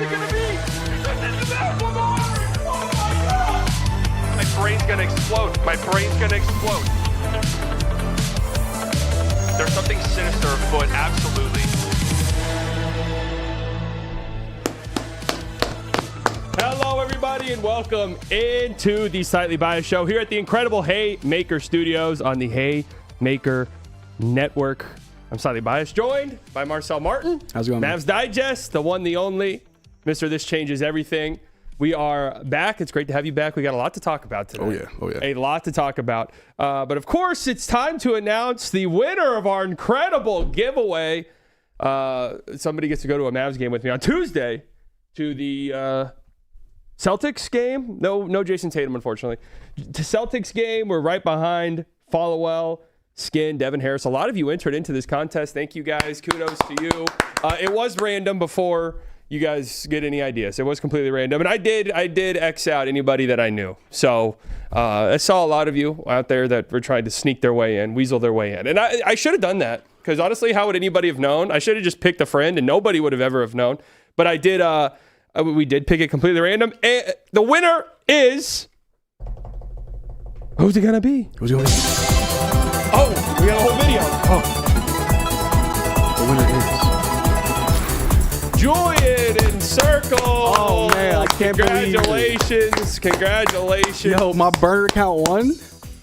it gonna be? One more! Oh my God! My brain's gonna explode. My brain's gonna explode. There's something sinister afoot, absolutely. Hello, everybody, and welcome into the Slightly Biased Show here at the incredible Haymaker Studios on the Haymaker Network. I'm Slightly Biased, joined by Marcel Martin. How's it going, Mavs Digest, the one, the only. Mr. This Changes Everything. We are back. It's great to have you back. We got a lot to talk about today. Oh, yeah. A lot to talk about. But, of course, it's time to announce the winner of our incredible giveaway. Somebody gets to go to a Mavs game with me on Tuesday to the Celtics game. No Jason Tatum, unfortunately. To Celtics game, we're right behind Followell, Skin, Devin Harris. A lot of you entered into this contest. Thank you, guys. Kudos to you. It was random before you guys get any ideas. It was completely random. And I did X out anybody that I knew. So I saw a lot of you out there that were trying to sneak their way in, weasel their way in. And I should have done that. Because honestly, how would anybody have known? I should have just picked a friend and nobody would have ever have known. But I did, we did pick it completely random. And the winner is... Who's it going to be? Who's going to be? Oh, we got a whole video. The winner is... Julian in Circle. Oh, man, I can't believe it. Congratulations. Yo, my burner account won?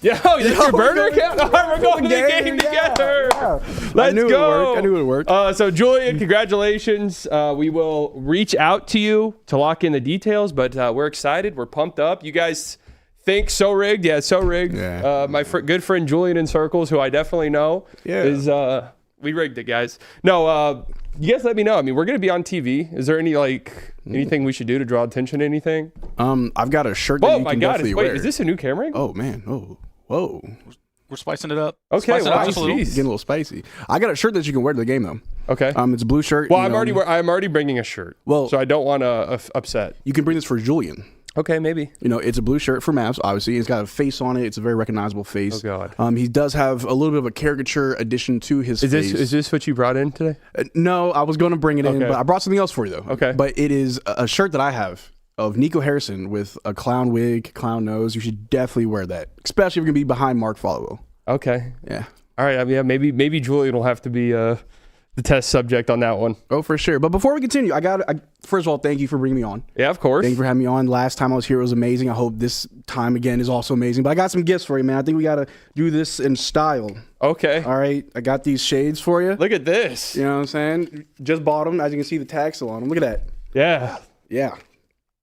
Yo, that's your burner account? All right, we're going to the game together. Yeah. Let's go. I knew it worked. So, Julian, congratulations. We will reach out to you to lock in the details, but we're excited. We're pumped up. You guys think So Rigged? Yeah, So Rigged. Yeah. My good friend Julian in Circles, who I definitely know, is we rigged it, guys. No, you guys let me know. I mean, we're going to be on TV. Is there anything we should do to draw attention to anything? I've got a shirt that you can definitely wear. Wait, is this a new camera angle? Oh, man. Oh, whoa. We're spicing it up. Okay, Spicing it up just a little. jeez. Getting a little spicy. I got a shirt that you can wear to the game, though. Okay. It's a blue shirt. Well, I'm already bringing a shirt. Well, so I don't want to upset. You can bring this for Julian. Okay, maybe. It's a blue shirt for Mavs, obviously. It's got a face on it. It's a very recognizable face. Oh, God. He does have a little bit of a caricature addition to his face. Is this what you brought in today? No, I was going to bring it in, Okay. but I brought something else for you, though. Okay. But it is a shirt that I have of Nico Harrison with a clown wig, clown nose. You should definitely wear that, especially if you're going to be behind Mark Followell. Okay. Yeah. All right. Yeah, maybe Julian will have to be the test subject on that one. Oh, for sure. But before we continue, first of all, thank you for bringing me on. Yeah, of course. Thank you for having me on. Last time I was here, it was amazing. I hope this time again is also amazing. But I got some gifts for you, man. I think we got to do this in style. Okay. All right. I got these shades for you. Look at this. You know what I'm saying? Just bought them. As you can see, the tag still on them. Look at that. Yeah. Yeah.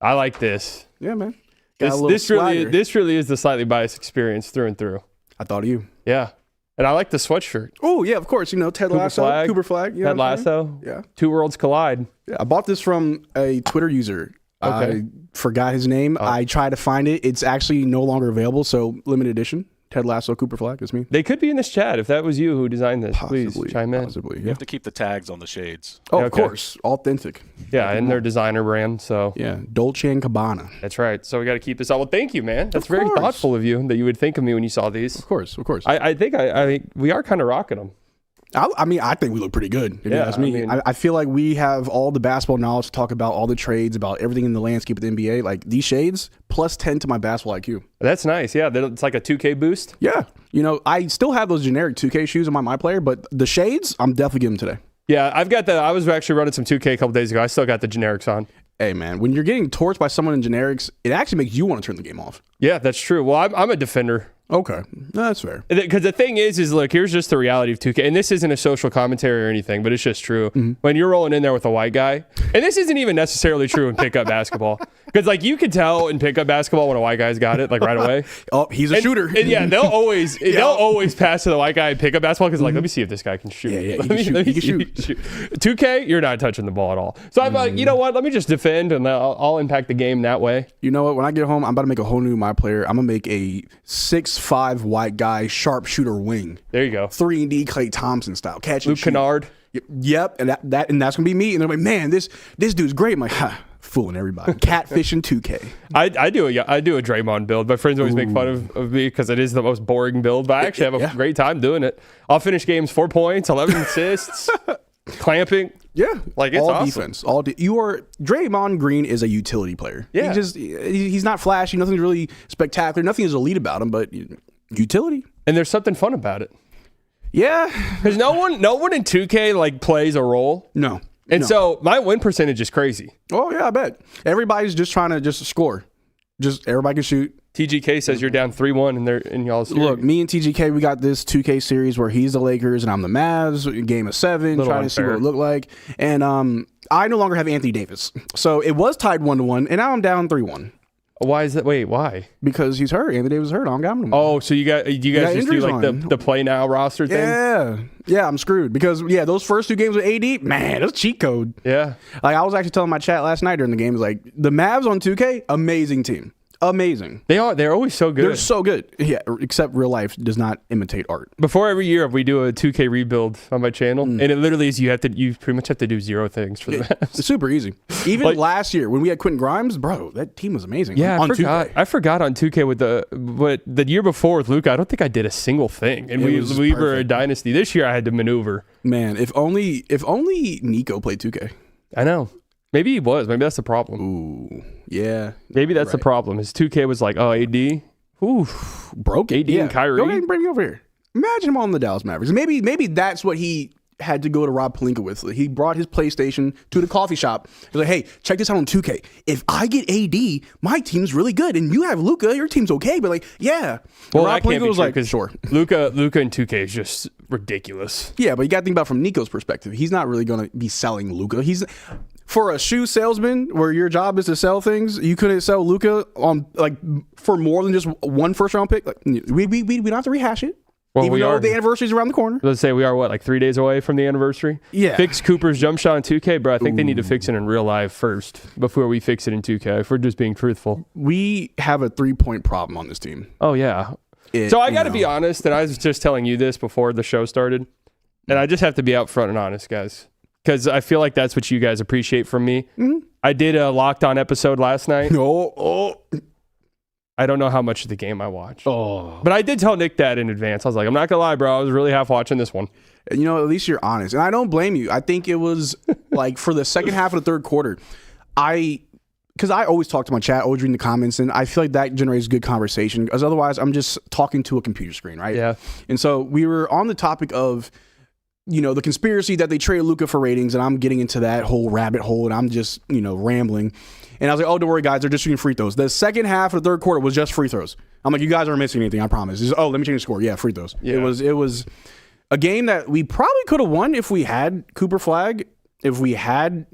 I like this. Yeah, man. This really is the Slightly Biased experience through and through. I thought of you. Yeah. And I like the sweatshirt. Oh, yeah, of course. Ted Lasso, Cooper Flag. Ted Lasso. Yeah. Two worlds collide. Yeah, I bought this from a Twitter user. Okay. I forgot his name. I tried to find it. It's actually no longer available, so limited edition. Ted Lasso, Cooper Flag. That's me. They could be in this chat. If that was you who designed this, Possibly, please chime in. Possibly, You yeah. have to keep the tags on the shades. Oh, Okay. of course. Authentic. Yeah, and their designer brand. So Yeah, Dolce & Gabbana. that's right. So we got to keep this up. Well, thank you, man. That's very course. thoughtful of you that you would think of me when you saw these. Of course. I think we are kind of rocking them. I mean, I think we look pretty good. If you ask me. I feel like we have all the basketball knowledge to talk about all the trades, about everything in the landscape of the NBA. Like these shades, plus 10 to my basketball IQ. That's nice. Yeah, it's like a 2K boost. Yeah. I still have those generic 2K shoes on my player, but the shades, I'm definitely giving them today. Yeah, I was actually running some 2K a couple days ago. I still got the generics on. Hey, man, when you're getting torched by someone in generics, it actually makes you want to turn the game off. Yeah, that's true. Well, I'm a defender. Okay. No, that's fair. Because the thing is look, here's just the reality of 2K. And this isn't a social commentary or anything, but it's just true. Mm-hmm. When you're rolling in there with a white guy, and this isn't even necessarily true in pickup basketball. Because, you can tell in pickup basketball when a white guy's got it, right away. Oh, he's a shooter. And yeah, they'll always pass to the white guy in pickup basketball because, let me see if this guy can shoot. Yeah, He can shoot. 2K, you're not touching the ball at all. So I'm like, you know what? Let me just defend, and I'll impact the game that way. You know what? When I get home, I'm about to make a whole new my player. I'm going to make a 6'5" white guy sharpshooter wing. There you go. 3-and-D Klay Thompson style. Catch and Luke shoot. Kennard. Yep. And that's going to be me. And they're like, man, this dude's great. I'm like, fooling everybody. Catfishing 2K. I do a Draymond build. My friends always make fun of me because it is the most boring build, but I actually have a great time doing it. I'll finish games 4 points, 11 assists, clamping. Yeah, Like, it's all awesome. defense. Draymond Green is a utility player. Yeah. He's not flashy. Nothing's really spectacular. Nothing is elite about him, but utility. And there's something fun about it. Yeah. Because no one in 2K like plays a role. No. And so my win percentage is crazy. Oh yeah, I bet. Everybody's just trying to just score. Just everybody can shoot. TGK says you're down 3-1 in y'all's series. Look, me and TGK, we got this 2K series where he's the Lakers and I'm the Mavs. Game of 7, trying to see what it looked like. And I no longer have Anthony Davis, so it was tied 1-1, and now I'm down 3-1. Why is that? Wait, why? Because he's hurt. Anthony Davis is hurt. I don't got him anymore. Oh, so you guys just do like the play now roster thing? Yeah, I'm screwed because those first 2 games with AD, man, that's cheat code. Yeah, like I was actually telling my chat last night during the game, like the Mavs on 2K, amazing team, amazing. They're always so good. They're so good. Yeah, except real life does not imitate art. Before every year, we do a 2K rebuild on my channel, and it literally is you pretty much have to do 0 things for the Mavs. It's super easy. Even last year when we had Quentin Grimes, bro, that team was amazing. Yeah, on I forgot. 2K. I forgot on 2K with the year before with Luka. I don't think I did a single thing, and we were a dynasty. This year, I had to maneuver. Man, if only Nico played 2K. I know. Maybe he was. Maybe that's the problem. Ooh, yeah. Maybe that's the problem. His 2K was like, oh, AD, broke AD and Kyrie. Go ahead and bring me over here. Imagine him on the Dallas Mavericks. Maybe that's what he had to go to Rob Pelinka with. He brought his PlayStation to the coffee shop. He's like, hey, check this out on 2K. If I get AD, my team's really good, and you have Luka, your team's okay. But like, yeah. Well, Rob Pelinka was like, sure. Luka in 2K is just ridiculous. Yeah, but you got to think about from Nico's perspective. He's not really going to be selling Luka. For a shoe salesman, where your job is to sell things, you couldn't sell Luka on for more than just one first round pick. Like, we don't have to rehash it. Well, even though the anniversary's around the corner. Let's say we are like 3 days away from the anniversary. Yeah. Fix Cooper's jump shot in 2K, bro. I think they need to fix it in real life first before we fix it in 2K. If we're just being truthful, we have a 3-point problem on this team. Oh yeah. So I got to be honest, and I was just telling you this before the show started, and I just have to be upfront and honest, guys. Because I feel like that's what you guys appreciate from me. Mm-hmm. I did a Locked On episode last night. I don't know how much of the game I watched. But I did tell Nick that in advance. I was like, I'm not going to lie, bro. I was really half watching this one. At least you're honest. And I don't blame you. I think it was like for the second half of the third quarter, because I always talk to my chat, always reading the comments, and I feel like that generates good conversation. Because otherwise, I'm just talking to a computer screen, right? Yeah. And so we were on the topic of the conspiracy that they traded Luka for ratings, and I'm getting into that whole rabbit hole, and I'm just, rambling. And I was like, oh, don't worry, guys, they're just shooting free throws. The second half of the third quarter was just free throws. I'm like, you guys aren't missing anything, I promise. Just, let me change the score. Yeah, free throws. Yeah. It was a game that we probably could have won if we had Cooper Flag, if we had,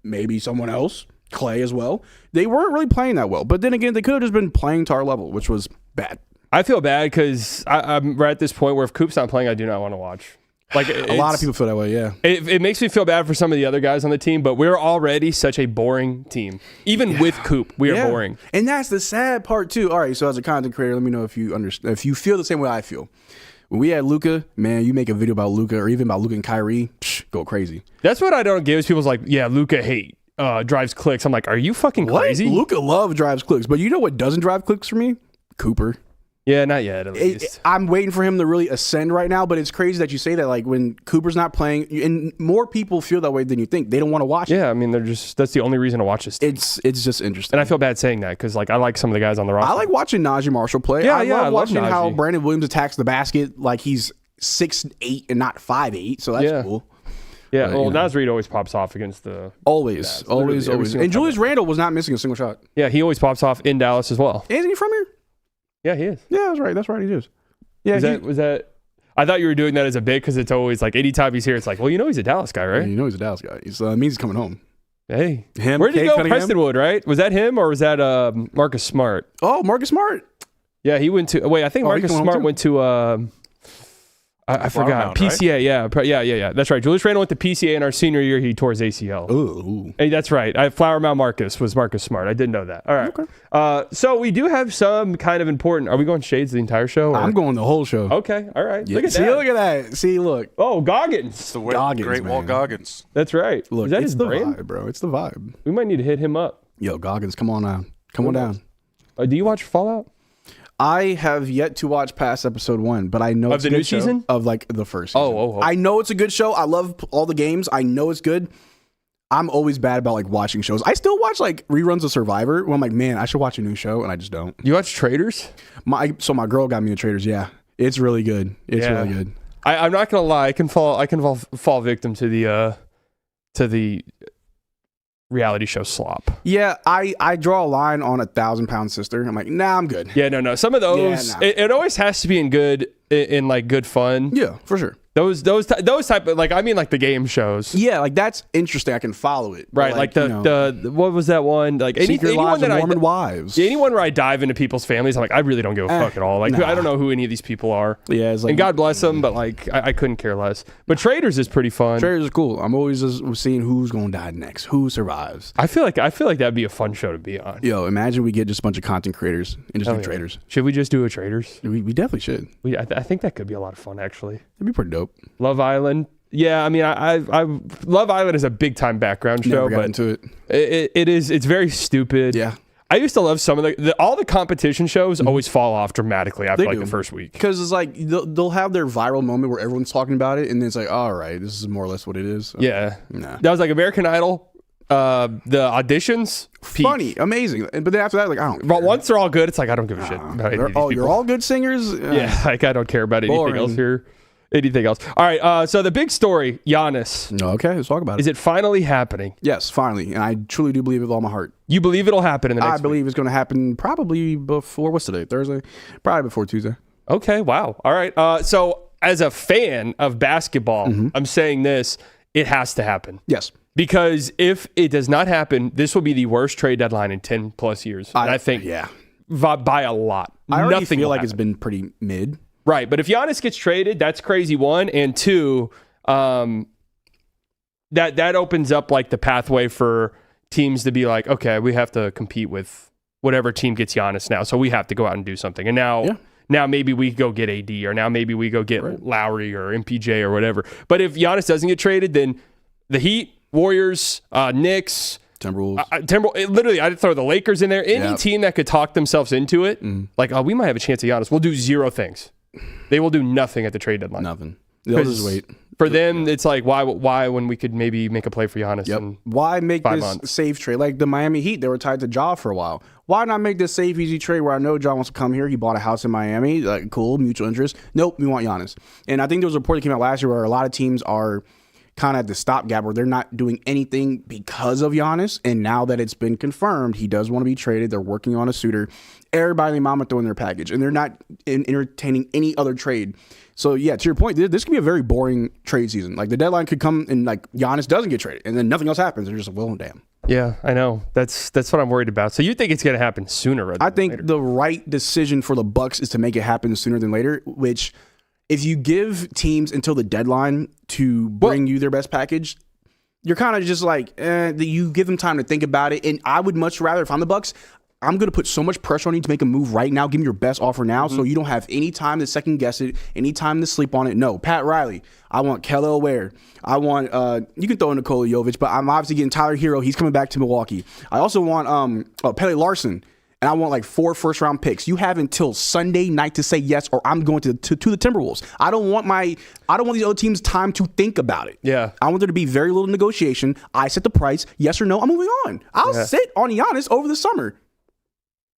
maybe someone else, Clay as well. They weren't really playing that well. But then again, they could have just been playing to our level, which was bad. I feel bad because I'm right at this point where if Coop's not playing, I do not want to watch. Like a lot of people feel that way, yeah. It makes me feel bad for some of the other guys on the team, but we're already such a boring team. Even with Coop, we are boring. And that's the sad part too. All right, so as a content creator, let me know if you understand, if you feel the same way I feel. When we had Luka, man, you make a video about Luka or even about Luka and Kyrie, go crazy. That's what I don't give is people's like, yeah, Luka drives clicks. I'm like, are you fucking crazy? Luka drives clicks, but you know what doesn't drive clicks for me? Cooper. Yeah, not yet, at least. I'm waiting for him to really ascend right now, but it's crazy that you say that, like, when Cooper's not playing, and more people feel that way than you think. They don't want to watch it. Yeah, I mean, that's the only reason to watch this team. It's just interesting. And I feel bad saying that, because, like, I like some of the guys on the roster. I like watching Najee Marshall play. Yeah, I love watching Najee. how Brandon Williams attacks the basket like he's 6'8" and not 5'8", so that's cool. Yeah, but, Naz Reid always pops off against the... Always. And Julius Randle was not missing a single shot. Yeah, he always pops off in Dallas as well. Isn't he from here? Yeah, he is. Yeah, that's right. He is. Yeah. Was that? I thought you were doing that as a bit because it's always like anytime he's here, it's like, well, he's a Dallas guy, right? Yeah, he's a Dallas guy. It means he's coming home. Hey, him. Where did he go? Prestonwood, right? Was that him or was that Marcus Smart? Oh, Marcus Smart. Yeah, he went to. Wait, I think Marcus Smart went to. I forgot. PCA, right? Yeah. That's right. Julius Randle went to PCA in our senior year. He tore his ACL. Ooh. Hey, that's right. Flower Mound Marcus was Marcus Smart. I didn't know that. All right. Okay. So we do have some kind of important. Are we going shades the entire show? Or? I'm going the whole show. Okay. All right. Yeah. Look at that. See, look. Oh, Goggins. It's the Great Wall Goggins. That's right. Look, is that it's his the brand? vibe, bro. It's the vibe. We might need to hit him up. Yo, Goggins, come on down. Come on down. Do you watch Fallout? I have yet to watch past episode 1, but I know it's the a good new show. season of like the first season. Oh. I know it's a good show. I love all the games. I know it's good. I'm always bad about like watching shows. I still watch like reruns of Survivor where I'm like, man, I should watch a new show, and I just don't. You watch Traders? My girl got me the Traders. Yeah, it's really good. It's really good. I'm not gonna lie. I can fall victim to the reality show slop. Yeah, I draw a line on 1,000-pound sister. I'm like, nah, I'm good. Yeah, no. Some of those, it always has to be in like good fun. Yeah, for sure. Those type of, like, I mean, like the game shows. Yeah, like that's interesting. I can follow it. Right, like the what was that one? Like Secret anyone Lives that of I Mormon Wives. Yeah, anyone where I dive into people's families, I'm like, I really don't give a fuck at all. Like, I don't know who any of these people are. Yeah, it's like, and God bless them, but like, I couldn't care less. But Traders is pretty fun. Traders is cool. I'm always just seeing who's gonna die next, who survives. I feel like that'd be a fun show to be on. Yo, imagine we get just a bunch of content creators and just do Traders. Should we just do a Traders? We definitely should. I think that could be a lot of fun, actually. It'd be pretty dope. Love Island. Yeah, I mean, I Love Island is a big time background show, Never got but into it. It's very stupid. Yeah. I used to love some of all the competition shows always fall off dramatically after like the first week. Because it's like they'll have their viral moment where everyone's talking about it, and then it's like, all right, this is more or less what it is. So, yeah. Nah. That was like American Idol. The auditions, peak. Funny, amazing. But then after that, like, I don't care. But once they're all good, it's like, I don't give a shit about any of these people. You're all good singers? Yeah, like I don't care about anything else here. Anything else. All right, so the big story, Giannis. Okay, let's talk about it. Is it finally happening? Yes, finally. And I truly do believe it with all my heart. You believe it'll happen in the next week? I believe it's going to happen probably before, what's today? Thursday? Probably before Tuesday. Okay, wow. All right. So as a fan of basketball, I'm saying this, it has to happen. Yes. Because if it does not happen, this will be the worst trade deadline in 10 plus years. I think by a lot. I already Nothing feel will like happen. it's been pretty mid. Right, but if Giannis gets traded, that's crazy, one. And two, that opens up like the pathway for teams to be like, okay, we have to compete with whatever team gets Giannis now. So we have to go out and do something. And now maybe we go get AD, or now maybe we go get Lowry or MPJ or whatever. But if Giannis doesn't get traded, then the Heat, Warriors, Knicks, Timberwolves. Literally, I'd throw the Lakers in there. Any team that could talk themselves into it, like, we might have a chance at Giannis. We'll do zero things. They will do nothing at the trade deadline. Nothing. They'll just wait. For them, it's like, why when we could maybe make a play for Giannis? Yep. Why make this safe trade? Like the Miami Heat, they were tied to Ja for a while. Why not make this safe, easy trade where I know Ja wants to come here? He bought a house in Miami. Like, cool, mutual interest. Nope, we want Giannis. And I think there was a report that came out last year where a lot of teams are kind of at the stopgap where they're not doing anything because of Giannis. And now that it's been confirmed, he does want to be traded. They're working on a suitor. Everybody and their mama throwing their package, and they're not entertaining any other trade. So yeah, to your point, this could be a very boring trade season. Like the deadline could come and like Giannis doesn't get traded, and then nothing else happens. They're just like, well, damn. Yeah, I know. That's what I'm worried about. So you think it's going to happen sooner rather than later? I think the right decision for the Bucks is to make it happen sooner than later. Which, if you give teams until the deadline to bring you their best package, you're kind of just like, you give them time to think about it. And I would much rather, if I'm the Bucks, I'm going to put so much pressure on you to make a move right now. Give me your best offer now so you don't have any time to second guess it, any time to sleep on it. No, Pat Riley. I want Kelly Ware. I want, you can throw in Nikola Jovic, but I'm obviously getting Tyler Hero. He's coming back to Milwaukee. I also want Pele Larson, and I want like 4 first-round picks. You have until Sunday night to say yes, or I'm going to the Timberwolves. I don't want these other teams time to think about it. Yeah. I want there to be very little negotiation. I set the price. Yes or no, I'm moving on. I'll sit on Giannis over the summer.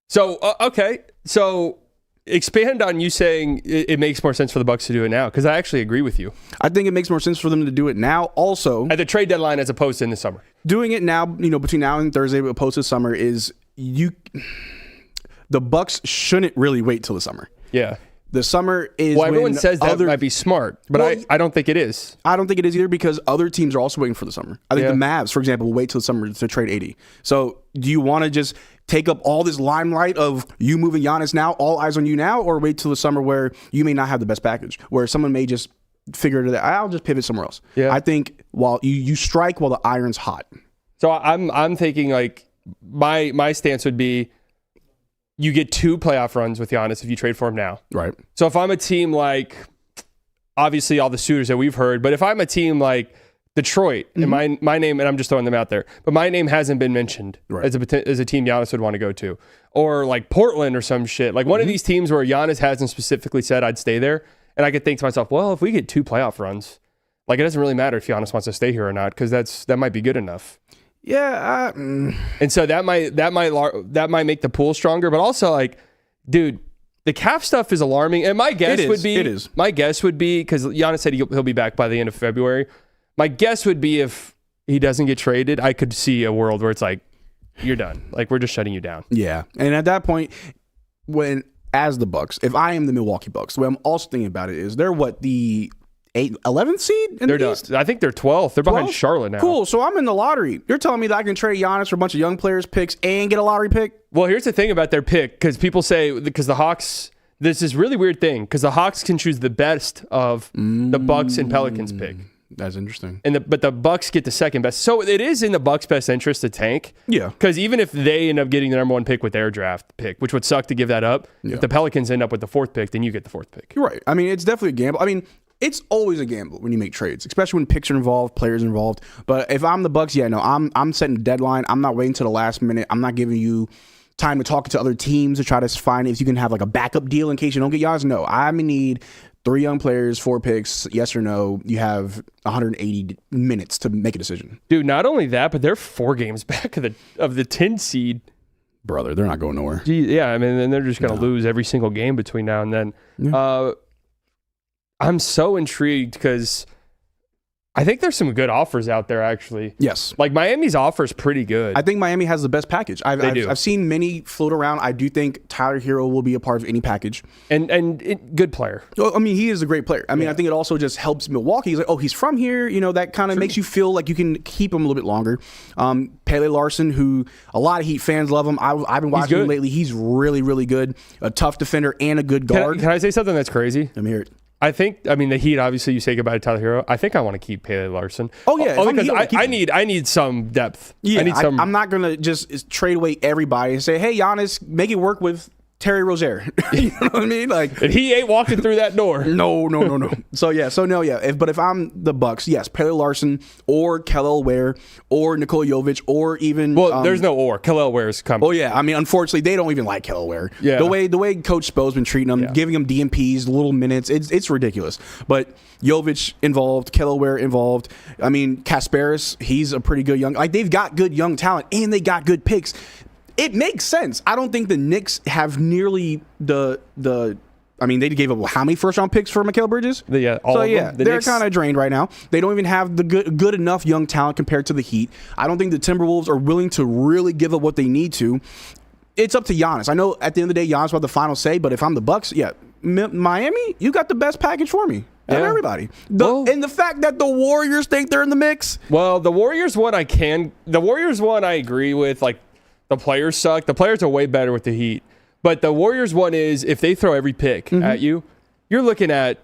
So, okay. So, expand on you saying it makes more sense for the Bucks to do it now, because I actually agree with you. I think it makes more sense for them to do it now. Also, at the trade deadline as opposed to in the summer. Doing it now, between now and Thursday opposed to summer is the Bucks shouldn't really wait till the summer. Yeah. The summer is everyone says that might be smart, but I don't think it is. I don't think it is either, because other teams are also waiting for the summer. I think the Mavs, for example, will wait till the summer to trade 80. So do you want to just take up all this limelight of you moving Giannis now, all eyes on you now, or wait till the summer where you may not have the best package, where someone may just figure it out, I'll just pivot somewhere else. Yeah. I think while you strike while the iron's hot. So I'm thinking like my stance would be, you get 2 playoff runs with Giannis if you trade for him now. Right. So if I'm a team like, obviously all the suitors that we've heard, but if I'm a team like Detroit, and my name, and I'm just throwing them out there, but my name hasn't been mentioned as a team Giannis would want to go to, or like Portland or some shit. Like one of these teams where Giannis hasn't specifically said I'd stay there, and I could think to myself, well, if we get 2 playoff runs, like it doesn't really matter if Giannis wants to stay here or not, because that might be good enough. Yeah, and so that might make the pool stronger, but also like, dude, the cap stuff is alarming. And my guess would be because Giannis said he'll be back by the end of February. My guess would be if he doesn't get traded, I could see a world where it's like, you're done. Like we're just shutting you down. Yeah, and at that point, as the Bucks, if I am the Milwaukee Bucks, the way I'm also thinking about it is they're the 11th seed in the East? I think they're 12th. They're behind Charlotte now. Cool. So I'm in the lottery. You're telling me that I can trade Giannis for a bunch of young players' picks and get a lottery pick? Well, here's the thing about their pick, because people say, because the Hawks, this is really weird thing, because the Hawks can choose the best of the Bucks and Pelicans pick. That's interesting. But the Bucks get the second best. So it is in the Bucks' best interest to tank. Yeah. Because even if they end up getting the number 1 pick with their draft pick, which would suck to give that up, if the Pelicans end up with the 4th pick, then you get the 4th pick. You're right. I mean, it's definitely a gamble. I mean, it's always a gamble when you make trades, especially when picks are involved, players involved. But if I'm the Bucks, I'm setting a deadline. I'm not waiting till the last minute. I'm not giving you time to talk to other teams to try to find if you can have like a backup deal in case you don't get Giannis. No, I'm gonna need 3 young players, 4 picks, yes or no. You have 180 minutes to make a decision. Dude, not only that, but they're 4 games back of the 10 seed. Brother, they're not going nowhere. Yeah, I mean, and they're just going to lose every single game between now and then. Yeah. I'm so intrigued because I think there's some good offers out there, actually. Yes. Like, Miami's offer is pretty good. I think Miami has the best package. I've seen many float around. I do think Tyler Hero will be a part of any package. And good player. Well, I mean, he is a great player. I mean, I think it also just helps Milwaukee. He's like, oh, he's from here. That kind of makes you feel like you can keep him a little bit longer. Pele Larson, who a lot of Heat fans love him. I've been watching him lately. He's really, really good. A tough defender and a good guard. Can I say something that's crazy? Let me hear it. The Heat, obviously, you say goodbye to Tyler Hero. I think I want to keep Pele Larson. Oh, yeah. Because I need some depth. Yeah, I'm not going to just trade away everybody and say, hey, Giannis, make it work with Terry Rozier. You know what I mean? Like, and he ain't walking through that door. No. But if I'm the Bucks, yes, Pele Larson or Kel'el Ware or Nikola Jovic or even there's no or. Kel'el Ware's coming. Oh yeah, I mean, unfortunately, they don't even like Kel'el Ware. Yeah. The way Coach Spo's been treating him, giving him DMPs, little minutes, it's ridiculous. But Jovic involved, Kel'el Ware involved. I mean, Kasparis, he's a pretty good young. Like, they've got good young talent and they got good picks. It makes sense. I don't think the Knicks have nearly the. I mean, they gave up how many first-round picks for Mikal Bridges? All of them. They're kind of drained right now. They don't even have the good enough young talent compared to the Heat. I don't think the Timberwolves are willing to really give up what they need to. It's up to Giannis. I know at the end of the day, Giannis will have the final say, but if I'm the Bucks, Miami, you got the best package for me. And everybody. And the fact that the Warriors think they're in the mix. Well, the Warriors one I agree with. Like, the players suck. The players are way better with the Heat. But the Warriors one is, if they throw every pick at you, you're looking at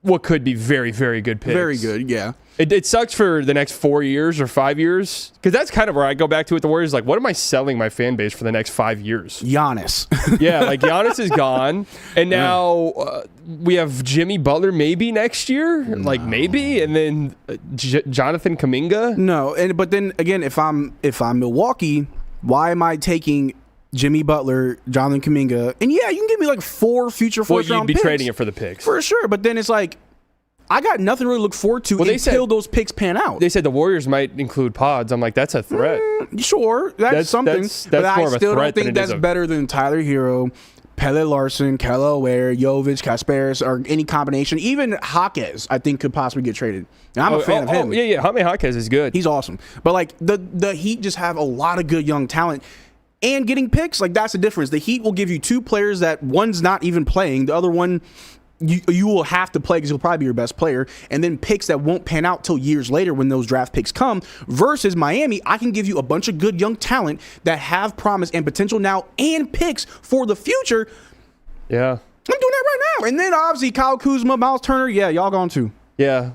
what could be very, very good picks. Very good, yeah. It sucks for the next 4 years or 5 years, because that's kind of where I go back to with the Warriors. Like, what am I selling my fan base for the next 5 years? Giannis. Yeah, like Giannis is gone, and now we have Jimmy Butler maybe next year, maybe, and then Jonathan Kuminga. No, but then again, if I'm Milwaukee, why am I taking Jimmy Butler, Jonathan Kuminga, and you can give me like 4 future first-round picks. You'd be trading it for the picks. For sure, but then it's like, I got nothing really to look forward to until those picks pan out. They said the Warriors might include pods. I'm like, that's a threat. Sure, that's something. That's but more I still don't think that's better than Tyler Hero, Pele Larson, Kel'el Ware, Jovic, Kasparis, or any combination. Even Jaquez, I think, could possibly get traded. And I'm a fan of him. Yeah, Jaime Jaquez is good. He's awesome. But like the Heat just have a lot of good young talent. And getting picks, like, that's the difference. The Heat will give you 2 players that one's not even playing. The other one, you will have to play because he'll probably be your best player. And then picks that won't pan out till years later when those draft picks come. Versus Miami, I can give you a bunch of good young talent that have promise and potential now and picks for the future. Yeah. I'm doing that right now. And then obviously Kyle Kuzma, Miles Turner, y'all gone too. Yeah.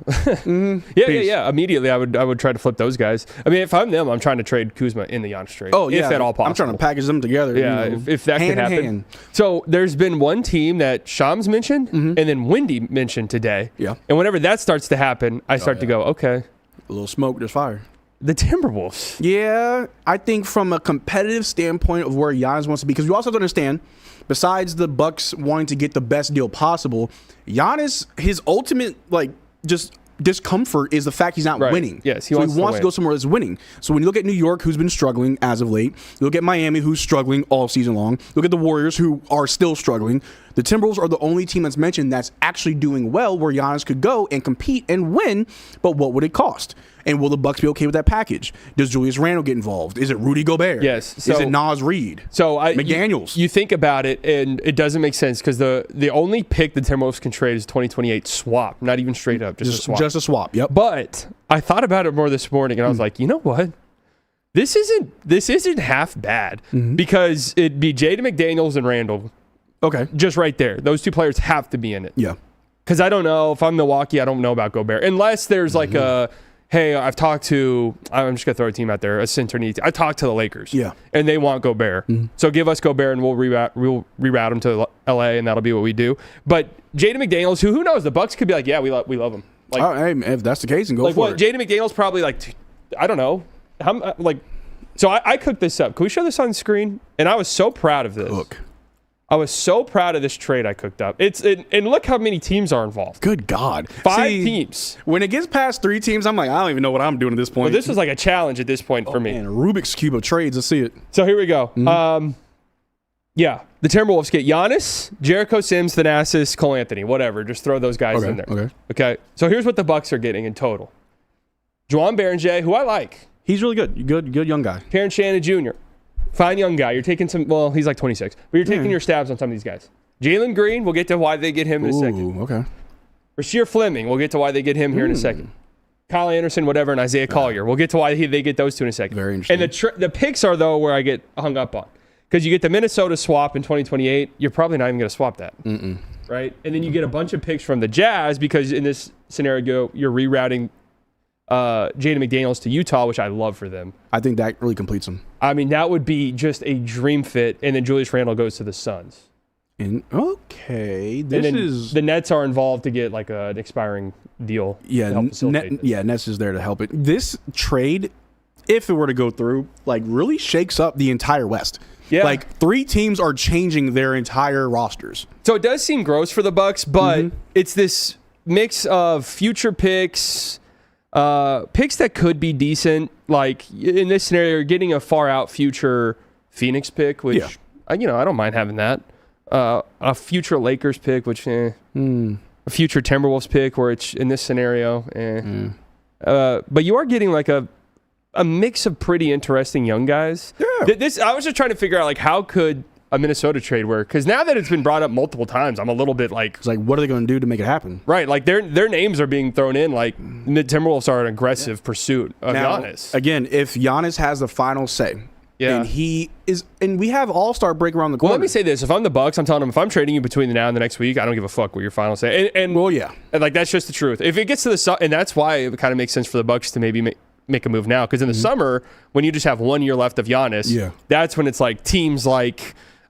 Yeah. Immediately, I would try to flip those guys. I mean, if I'm them, I'm trying to trade Kuzma in the Giannis trade. Oh, yeah. If at all possible. I'm trying to package them together. Yeah, if that could happen. Hand. So there's been one team that Shams mentioned and then Wendy mentioned today. Yeah. And whenever that starts to happen, I start to go, okay. A little smoke, there's fire. The Timberwolves. Yeah, I think from a competitive standpoint of where Giannis wants to be, because you also have to understand, besides the Bucks wanting to get the best deal possible, Giannis, his ultimate just discomfort is the fact he's not winning. Yes, he wants to go somewhere that's winning. So when you look at New York, who's been struggling as of late, you look at Miami, who's struggling all season long, look at the Warriors, who are still struggling. The Timberwolves are the only team that's mentioned that's actually doing well, where Giannis could go and compete and win, but what would it cost? And will the Bucks be okay with that package? Does Julius Randle get involved? Is it Rudy Gobert? Yes. Is it Nas Reed? So McDaniels? You think about it, and it doesn't make sense because the only pick the Timberwolves can trade is 2028 swap, not even straight up, just a swap. Just a swap, yep. But I thought about it more this morning, and I was like, you know what? This isn't half bad because it'd be Jaden McDaniels and Randle. Okay. Just right there. Those two players have to be in it. Yeah. Because I don't know. If I'm Milwaukee, I don't know about Gobert. Unless there's like hey, I'm just going to throw a team out there, a center need. I talked to the Lakers. Yeah. And they want Gobert. So give us Gobert and we'll reroute him to LA and that'll be what we do. But Jaden McDaniels, who knows? The Bucks could be like, yeah, we love him. Like, hey, if that's the case, then go for it. Jaden McDaniels probably I don't know. So I cooked this up. Can we show this on screen? And I was so proud of this. I was so proud of this trade I cooked up. And look how many teams are involved. Good God. 5 teams. When it gets past 3 teams, I'm like, I don't even know what I'm doing at this point. Well, this was like a challenge at this point for me. Man, a Rubik's Cube of trades. Let's see it. So here we go. Yeah, the Timberwolves get Giannis, Jericho Sims, Thanasis, Cole Anthony, whatever. Just throw those guys in there. Okay. So here's what the Bucks are getting in total. Juwan Berenjay, who I like. He's really good. Good young guy. Terrence Shannon Jr., fine young guy. You're taking he's like 26. But you're taking your stabs on some of these guys. Jalen Green, we'll get to why they get him in a second. Okay. Rasheer Fleming, we'll get to why they get him here in a second. Kyle Anderson, whatever, and Isaiah Collier. We'll get to why they get those two in a second. Very interesting. And the picks are, though, where I get hung up on. Because you get the Minnesota swap in 2028, you're probably not even going to swap that. Right? And then you get a bunch of picks from the Jazz because in this scenario, you're rerouting Jaden McDaniels to Utah, which I love for them. I think that really completes them. I mean, that would be just a dream fit. And then Julius Randle goes to the Suns. The Nets are involved to get like an expiring deal. Yeah, Nets is there to help it. This trade, if it were to go through, really shakes up the entire West. Yeah. 3 teams are changing their entire rosters. So it does seem gross for the Bucks, but it's this mix of future picks, picks that could be decent. Like in this scenario, you're getting a far out future Phoenix pick, which I don't mind having that. A future Lakers pick, which a future Timberwolves pick, where it's in this scenario. But you are getting like a mix of pretty interesting young guys. Yeah. I was just trying to figure out how could a Minnesota trade work? Because now that it's been brought up multiple times, I'm a little bit it's what are they going to do to make it happen? Right, their names are being thrown in. The Timberwolves are an aggressive pursuit of Giannis. Again, if Giannis has the final say, and he is, and we have All-Star break around the corner. Well, let me say this: if I'm the Bucks, I'm telling them if I'm trading you between now and the next week, I don't give a fuck what your final say. And that's just the truth. If it gets to the and that's why it kind of makes sense for the Bucks to maybe make a move now, because in the summer when you just have 1 year left of Giannis, that's when it's teams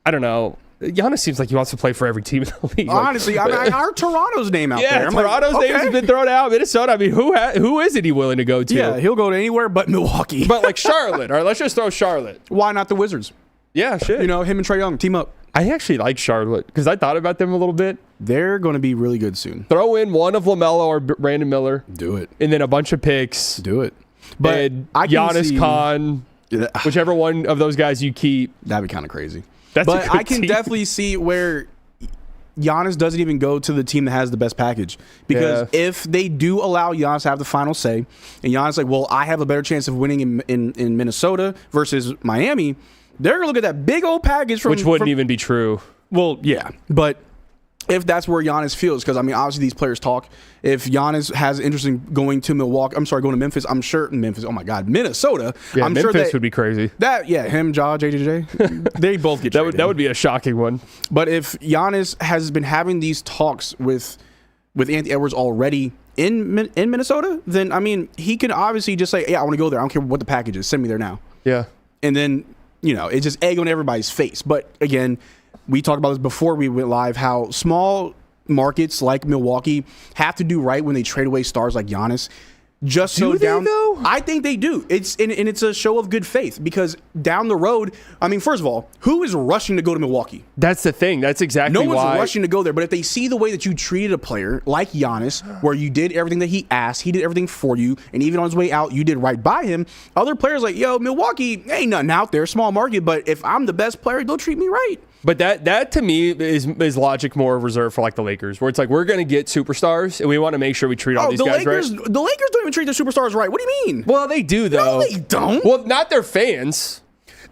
I don't know. Giannis seems like he wants to play for every team in the league. Honestly, I heard Toronto's name out there. Toronto's name has been thrown out. Minnesota. I mean, who isn't he willing to go to? Yeah, he'll go to anywhere but Milwaukee. But Charlotte. All right, let's just throw Charlotte. Why not the Wizards? Yeah, shit. Him and Trae Young team up. I actually like Charlotte because I thought about them a little bit. They're going to be really good soon. Throw in one of LaMelo or Brandon Miller. Do it. And then a bunch of picks. Do it. But Giannis, Khan, whichever one of those guys you keep. That'd be kind of crazy. But I can definitely see where Giannis doesn't even go to the team that has the best package. Because if they do allow Giannis to have the final say, and Giannis I have a better chance of winning in Minnesota versus Miami, they're going to look at that big old package which wouldn't even be true. Well, yeah. But if that's where Giannis feels, because, obviously these players talk. If Giannis has interest in going to going to Memphis, I'm sure Memphis. Oh, my God. Minnesota. Yeah, I'm Memphis would be crazy. Him, Ja, JJJ, they both get traded. That would be a shocking one. But if Giannis has been having these talks with Anthony Edwards already in Minnesota, then, he can obviously just say, I want to go there. I don't care what the package is. Send me there now. Yeah. And then, it's just egg on everybody's face. But, again, we talked about this before we went live, how small markets like Milwaukee have to do right when they trade away stars like Giannis. Just Do so they, down. though? I think they do. It's and it's a show of good faith because down the road, I mean, first of all, who is rushing to go to Milwaukee? That's the thing. That's exactly No why. one's rushing to go there. But if they see the way that you treated a player like Giannis, where you did everything that he asked, he did everything for you, and even on his way out, you did right by him. Other players like, yo, Milwaukee ain't nothing out there, small market. But if I'm the best player, they'll treat me right. But that to me is logic more reserved for like the Lakers, where it's like we're going to get superstars and we want to make sure we treat all these guys right. The Lakers don't even treat their superstars right. What do you mean? Well, they do though. No, they don't. Well, not their fans.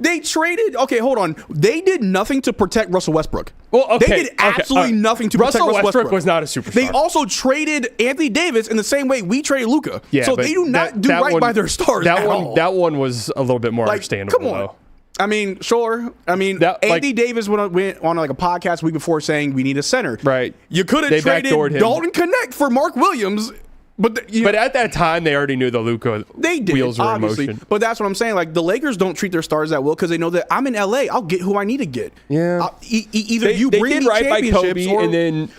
They traded. Okay, hold on. They did nothing to protect Russell Westbrook. Well, okay, they did absolutely nothing to protect Russell Russell Westbrook was not a superstar. They also traded Anthony Davis in the same way we traded Luka. Yeah, so but they do not do right by their stars. That one was a little bit more understandable. Come on. Though. I mean, sure. I mean, Anthony Davis went on like a podcast week before saying we need a center. Right. You could have traded Dalton Connect for Mark Williams. But at that time, they already knew the Luka wheels were in motion. But that's what I'm saying. Like, the Lakers don't treat their stars that well because they know that I'm in LA. I'll get who I need to get. Yeah. Either you bring me right by championships Kobe, and then.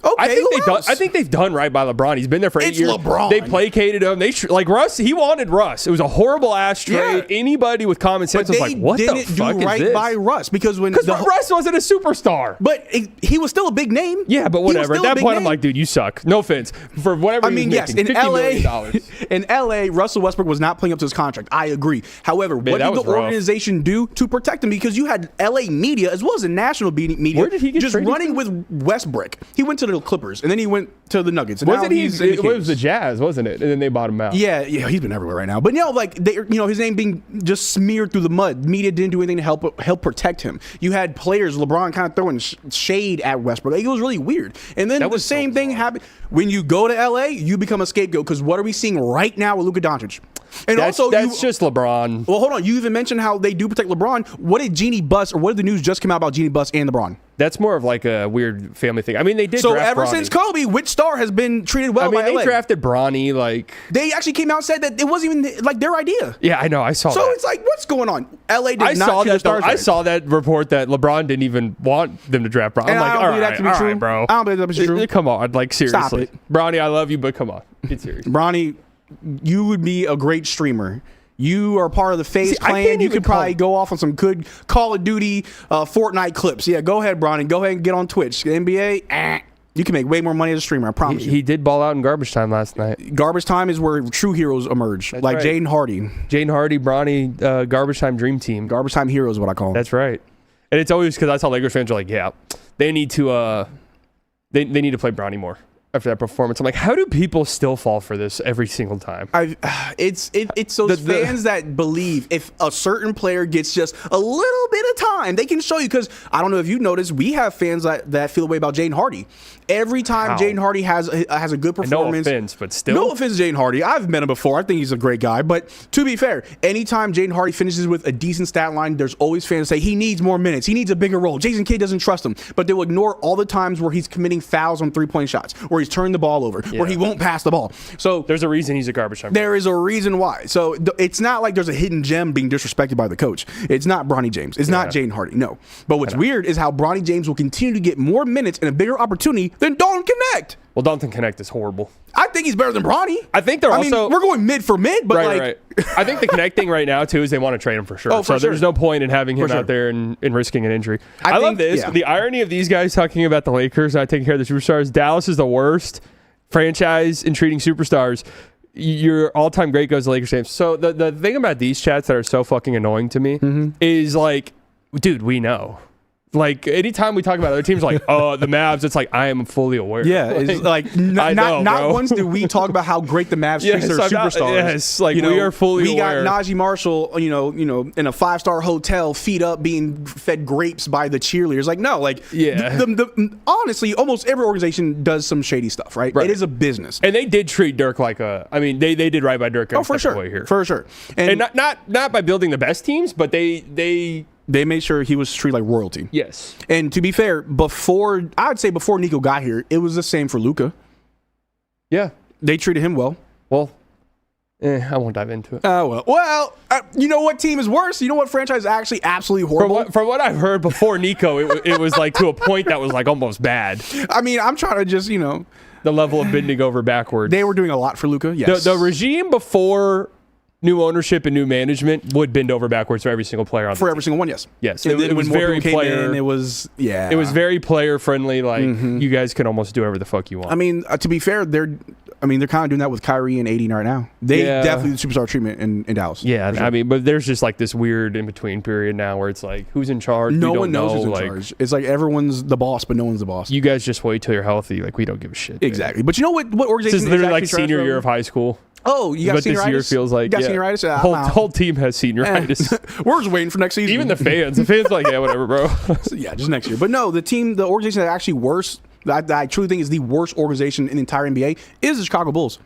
Okay, I think they've done right by LeBron. He's been there for 8 years. LeBron. They placated him. Like Russ, he wanted Russ. It was a horrible ass trade. Yeah. Anybody with common sense was like, "What the fuck is this?" They didn't do right by Russ because Russ wasn't a superstar. But he was still a big name. Yeah, but whatever. At that point, I'm like, dude, you suck. No offense for whatever. I mean, yes, in LA, in LA, Russell Westbrook was not playing up to his contract. I agree. However, what did the organization do to protect him? Because you had LA media as well as the national media. Where did he get just running with Westbrook? He went to the Clippers and then he went to the Nuggets. And wasn't he? It was the Jazz, wasn't it? And then they bought him out. Yeah, he's been everywhere right now. But his name being just smeared through the mud. Media didn't do anything to help protect him. You had players, LeBron, kind of throwing shade at Westbrook. It was really weird. And then the same thing happened when you go to LA. You become a scapegoat because what are we seeing right now with Luka Doncic? And that's just LeBron. Well, hold on. You even mentioned how they do protect LeBron. What did Jeannie Buss, or what did the news just come out about Jeannie Buss and LeBron? That's more of like a weird family thing. I mean, they did. So draft ever since Kobe, which star has been treated well? I mean, they drafted Bronny. Like they actually came out and said that it wasn't even like their idea. Yeah, I know. I saw. So that. it's like, what's going on? LA did not treat the stars right. I saw that report that LeBron didn't even want them to draft Bronny. I'm like, all right, bro. I don't believe that to be true. Come on, like seriously, Stop it. Bronny, I love you, but come on, get serious. Bronny, you would be a great streamer. You are part of the FaZe clan. You could probably go off on some good Call of Duty, Fortnite clips. Yeah, go ahead, Bronny. Go ahead and get on Twitch. The NBA, you can make way more money as a streamer, I promise you. He did ball out in garbage time last night. Garbage time is where true heroes emerge, like right. Jaden Hardy. Jaden Hardy, Bronny, garbage time dream team. Garbage time heroes is what I call them. That's right. And it's always because that's how Lakers fans are like, yeah, they need to they need to play Bronny more. After that performance, I'm like, how do people still fall for this every single time? It's those fans that believe if a certain player gets just a little bit of time, they can show you. Because I don't know if you noticed, we have fans that feel the way about Jaden Hardy. Every time Jaden Hardy has a good performance, no offense, but still, no offense to Jaden Hardy. I've met him before. I think he's a great guy. But to be fair, anytime Jaden Hardy finishes with a decent stat line, there's always fans say he needs more minutes. He needs a bigger role. Jason Kidd doesn't trust him, but they'll ignore all the times where he's committing fouls on 3-point shots, where he's turning the ball over, where he won't pass the ball. So there's a reason he's a garbage time. There is a reason why. So it's not like there's a hidden gem being disrespected by the coach. It's not Bronny James. It's not Jaden Hardy. No. But what's weird is how Bronny James will continue to get more minutes and a bigger opportunity than Dalton Connect. Well, Dalton Connect is horrible. I think he's better than Bronny. I think they're also... we're going mid for mid, but right. I think the Connect thing right now, too, is they want to trade him for sure. Oh, for sure. There's no point in having him out there and risking an injury. I love this. Yeah. The irony of these guys talking about the Lakers not taking care of the superstars. Dallas is the worst franchise in treating superstars. Your all-time great goes to Lakers fans. So the thing about these chats that are so fucking annoying to me is like, dude, we know. Like, anytime we talk about other teams, like, oh, the Mavs, it's like, I am fully aware. Yeah, it's like, not once do we talk about how great the Mavs treat their superstars. We are fully We aware. got Najee Marshall, in a 5-star hotel, feet up, being fed grapes by the cheerleaders. Like, no, like, honestly, almost every organization does some shady stuff, right? It is a business. And they did treat Dirk like they did right by Dirk. Oh, for sure. For sure. And not by building the best teams, but they made sure he was treated like royalty. Yes. And to be fair, before Nico got here, it was the same for Luka. Yeah. They treated him well. Well, I won't dive into it. Oh, well. You know what team is worse? You know what franchise is actually absolutely horrible? From what I've heard before Nico, it was like to a point that was like almost bad. I mean, I'm trying to just, The level of bending over backwards. They were doing a lot for Luka, yes. The regime before new ownership and new management would bend over backwards for every single player on the For team. every single one, yes. Yes. And It was when more very people came player. in, it was very player friendly. Like, you guys can almost do whatever the fuck you want. I mean, to be fair, they're kind of doing that with Kyrie and AD right now. They definitely the superstar treatment in Dallas. Yeah, sure. I mean, but there's just like this weird in between period now where it's like, who's in charge? No We one don't knows know. who's in charge. It's like everyone's the boss, but no one's the boss. You guys just wait till you're healthy. Like, we don't give a shit. Exactly. But you know what organization This is literally like actually trash, senior though? year of high school. Oh, you got What this senioritis? year feels like. You got senioritis? The I'm out. whole team has senioritis. We're just waiting for next season. Even the fans. The fans are like, yeah, whatever, bro. Yeah, just next year. But no, the organization that actually worse, that I truly think is the worst organization in the entire NBA is the Chicago Bulls.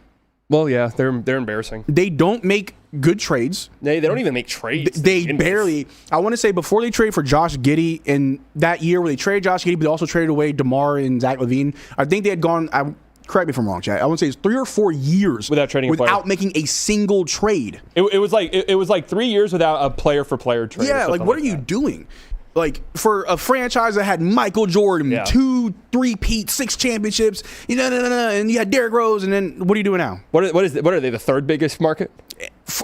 Well, yeah, they're embarrassing. They don't make good trades. They don't even make trades. They barely. I want to say before they traded for Josh Giddey in that year where they traded Josh Giddey, but they also traded away DeMar and Zach LaVine. I think they had gone. Correct me if I'm wrong, Chad. I want to say it's 3 or 4 years without trading without making a single trade. It was like 3 years without a player for player trade. Yeah, like what are you doing? Like for a franchise that had Michael Jordan, 2 3-peat, 6 championships, and you had Derrick Rose, and then what are you doing now? What are they? The third biggest market?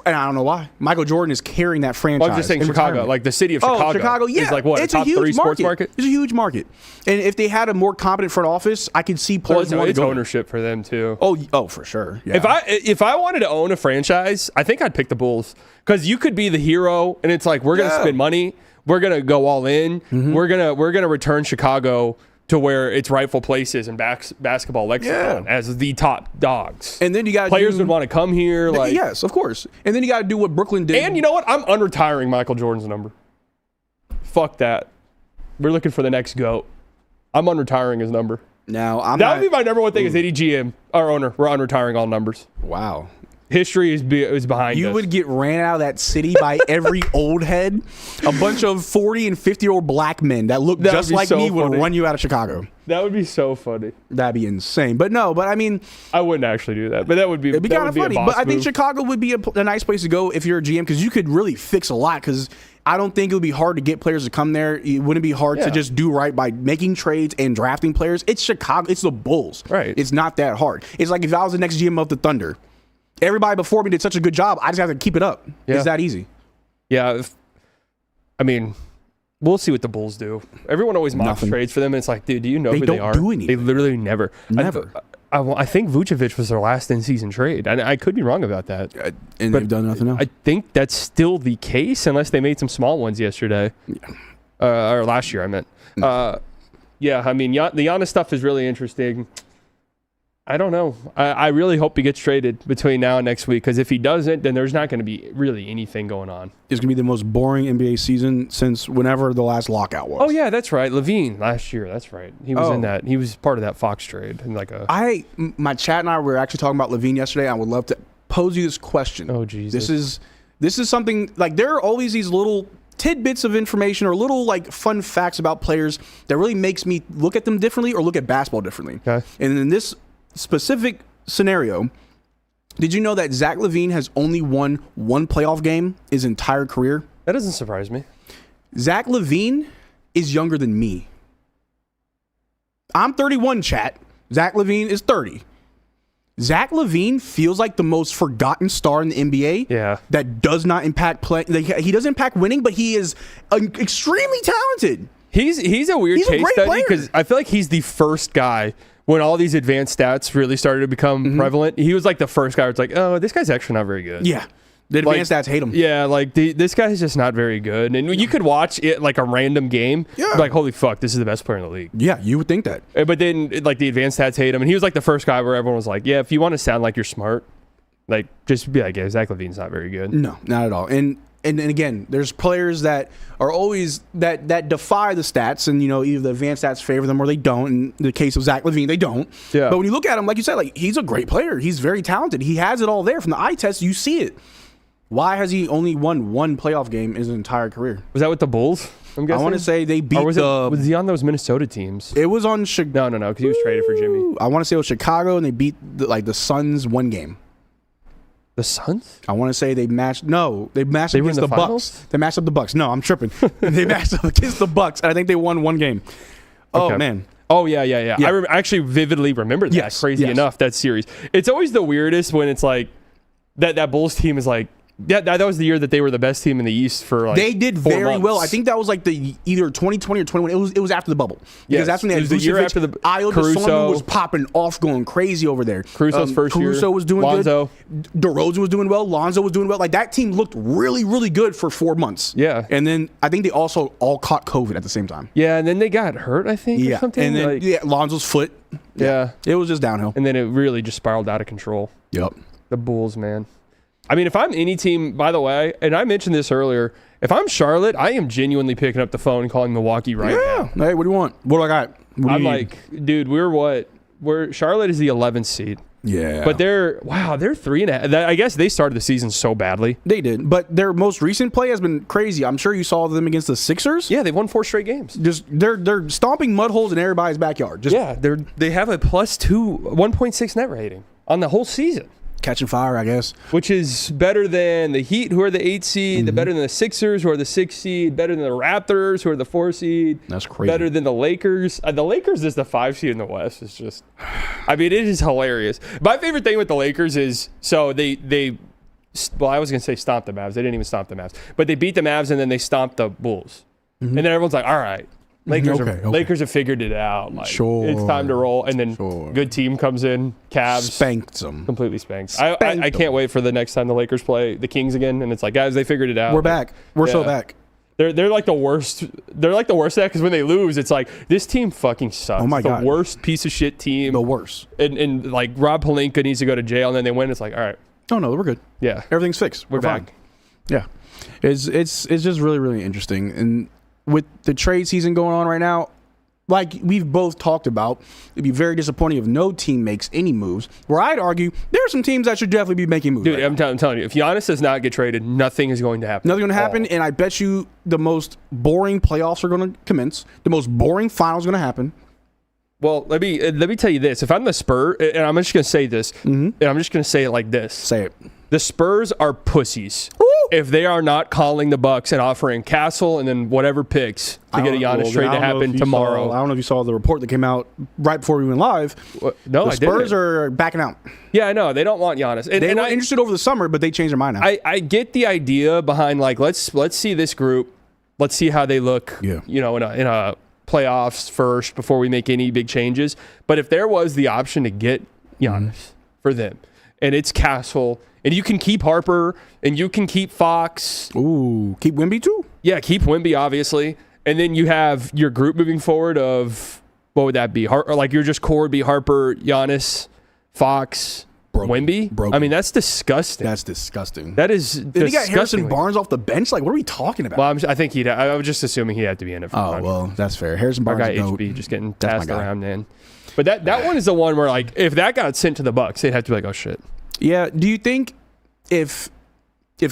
And I don't know why. Michael Jordan is carrying that franchise. Well, I'm just saying Chicago, retirement. like the city of Chicago. Oh, Chicago, yeah. Is like what, it's a top a huge 3 sports market? It's a huge market. And if they had a more competent front office, I could see players Well, it's go. ownership for them too. Oh, for sure. Yeah. If I wanted to own a franchise, I think I'd pick the Bulls because you could be the hero, and it's like we're gonna spend money, we're gonna go all in, we're gonna return Chicago to where its rightful place is in basketball lexicon as the top dogs. And then you got players would want to come here. Like, yes, of course. And then you got to do what Brooklyn did. And you know what? I'm unretiring Michael Jordan's number. Fuck that. We're looking for the next GOAT. I'm unretiring his number. Now that would be my number one thing. Is AD GM, our owner. We're unretiring all numbers. Wow. History is behind us. You would get ran out of that city by every old head. A bunch of 40 and 50-year-old black men that look just like me would run you out of Chicago. That would be so funny. That'd be insane. But I mean, I wouldn't actually do that. But that would be it'd be kind of funny. But I think move. Chicago would be a nice place to go if you're a GM because you could really fix a lot. Because I don't think it would be hard to get players to come there. It wouldn't be hard to just do right by making trades and drafting players. It's Chicago. It's the Bulls. Right. It's not that hard. It's like if I was the next GM of the Thunder. Everybody before me did such a good job. I just have to keep it up. Yeah. It's that easy. Yeah. I mean, we'll see what the Bulls do. Everyone always mocks trades for them. And it's like, dude, do you know who they are? They don't do anything. They literally never. Never. I think Vucevic was their last in-season trade. I could be wrong about that. And they've done nothing else. I think that's still the case unless they made some small ones yesterday. Or last year, I meant. Yeah, I mean, the Giannis stuff is really interesting. I don't know. I really hope he gets traded between now and next week because if he doesn't, then there's not going to be really anything going on. It's going to be the most boring NBA season since whenever the last lockout was. Oh, yeah, that's right. Levine last year. That's right. He was in that. He was part of that Fox trade. And my chat and I were actually talking about Levine yesterday. I would love to pose you this question. Oh, Jesus. This is something like there are always these little tidbits of information or little like fun facts about players that really makes me look at them differently or look at basketball differently. Okay. And in this specific scenario, did you know that Zach LaVine has only won 1 playoff game his entire career? That doesn't surprise me. Zach LaVine is younger than me. I'm 31, chat. Zach LaVine is 30. Zach LaVine feels like the most forgotten star in the NBA. Yeah. That does not impact play. Like, he doesn't impact winning, but he is extremely talented. He's a weird case study because I feel like he's the first guy when all these advanced stats really started to become prevalent. He was like the first guy where it's like, oh, this guy's actually not very good. Yeah. The advanced stats hate him. Yeah, like this guy's just not very good. And you could watch it like a random game. Yeah. Like, holy fuck, this is the best player in the league. Yeah, you would think that. But then like the advanced stats hate him. And he was like the first guy where everyone was like, yeah, if you want to sound like you're smart, like just be like, yeah, Zach LaVine's not very good. No, not at all. And again, there's players that are always that defy the stats, and either the advanced stats favor them or they don't. In the case of Zach LaVine, they don't. Yeah. But when you look at him, like you said, like he's a great player. He's very talented. He has it all there from the eye test. You see it. Why has he only won 1 playoff game in his entire career? Was that with the Bulls? I'm guessing. I want to say they beat was he on those Minnesota teams? It was on Chicago. No, because he was traded for Jimmy. I want to say it was Chicago, and they beat the Suns 1 game. The Suns? I want to say they matched. No, they matched They were against in the the Bucks. finals? They matched up the Bucks. No, I'm tripping. They matched up against the Bucks, and I think they won one game. Oh Okay. man. Oh, yeah. I actually vividly remember that. Yes, Crazy yes. enough, that series. It's always the weirdest when it's like that Bulls team is like, that was the year that they were the best team in the East for like They did 4 very months. well. I think that was like the either 2020 or 21. It was after the bubble. Yes. Because that's when they It had was the year Vucevic. after the Ayo Caruso. Dosunmu was popping off, going crazy over there. Caruso's first year. Caruso was doing Lonzo. good. DeRozan was doing well. Lonzo was doing well. Like that team looked really, really good for 4 months. Yeah. And then I think they also all caught COVID at the same time. Yeah, and then they got hurt, I think, or Yeah. something. And then like, Lonzo's foot. yeah. It was just downhill. And then it really just spiraled out of control. Yep. The Bulls, man. I mean, if I'm any team, by the way, and I mentioned this earlier, if I'm Charlotte, I am genuinely picking up the phone and calling Milwaukee right now. Hey, what do you want? What do I got? What do I'm you need? like, dude, we're Charlotte is the 11th seed. Yeah. But they're 3.5. I guess they started the season so badly. They did. But their most recent play has been crazy. I'm sure you saw them against the Sixers. Yeah, they've won 4 straight games. Just they're stomping mud holes in everybody's backyard. Just Yeah, they have a +2, 1.6 net rating on the whole season, catching fire, I guess. which is better than the Heat, who are the 8 seed, better than the Sixers, who are the 6 seed, better than the Raptors, who are the 4 seed. That's crazy. Better than the Lakers. The Lakers is the 5 seed in the West. It's just, I mean, it is hilarious. My favorite thing with the Lakers is, so well, I was going to say stomp the Mavs. They didn't even stomp the Mavs. But they beat the Mavs, and then they stomped the Bulls. And then everyone's like, all right. Lakers have figured it out. Like, Sure. it's time to roll. And then good team comes in, Cavs. Spanked them. Completely spanked. I can't wait for the next time the Lakers play the Kings again. And it's like, guys, they figured it out. We're back. We're so Yeah. back. They're like the worst. They're like the worst at because when they lose, it's like this team fucking sucks. Oh my It's God. the worst piece of shit team. The worst. And like Rob Pelinka needs to go to jail, and then they win. It's like, all right, Oh no, we're good. yeah, Everything's fixed. we're fine. back. Yeah. It's just really, really interesting. And with the trade season going on right now, like we've both talked about, it'd be very disappointing if no team makes any moves. Where I'd argue there are some teams that should definitely be making moves. Dude, right now. I'm telling you, if Giannis does not get traded, nothing is going to happen. Nothing's going to happen, Oh. and I bet you the most boring playoffs are going to commence. The most boring finals are going to happen. Well, let me tell you this: if I'm the Spurs, and I'm just going to say this, and I'm just going to say it like this: Say it. the Spurs are pussies Woo! if they are not calling the Bucks and offering Castle and then whatever picks to get a Giannis trade to happen tomorrow. I don't know if you saw the report that came out right before we went live. No, The I Spurs didn't. are backing out. Yeah, I know they don't want Giannis. And, They and were I, interested over the summer, but they changed their mind now. I get the idea behind like let's see this group, let's see how they look. Yeah. You know, in a playoffs first before we make any big changes. But if there was the option to get Giannis for them, and it's Castle, and you can keep Harper, and you can keep Fox. Ooh, keep Wemby too? Yeah, keep Wemby, obviously. And then you have your group moving forward of, what would that be? Or like your just core would be Harper, Giannis, Fox, Wemby? Broken. I mean, that's disgusting. That's disgusting. That is Did he got Harrison disgusting. Barnes off the bench? Like, what are we talking about? Well, I think I was just assuming he had to be in it for Oh, well, that's fair. Harrison Our Barnes guy is HB just getting That's my passed guy. around, man. But that one is the one where, like, if that got sent to the Bucks, they'd have to be like, oh, shit. Yeah. Do you think if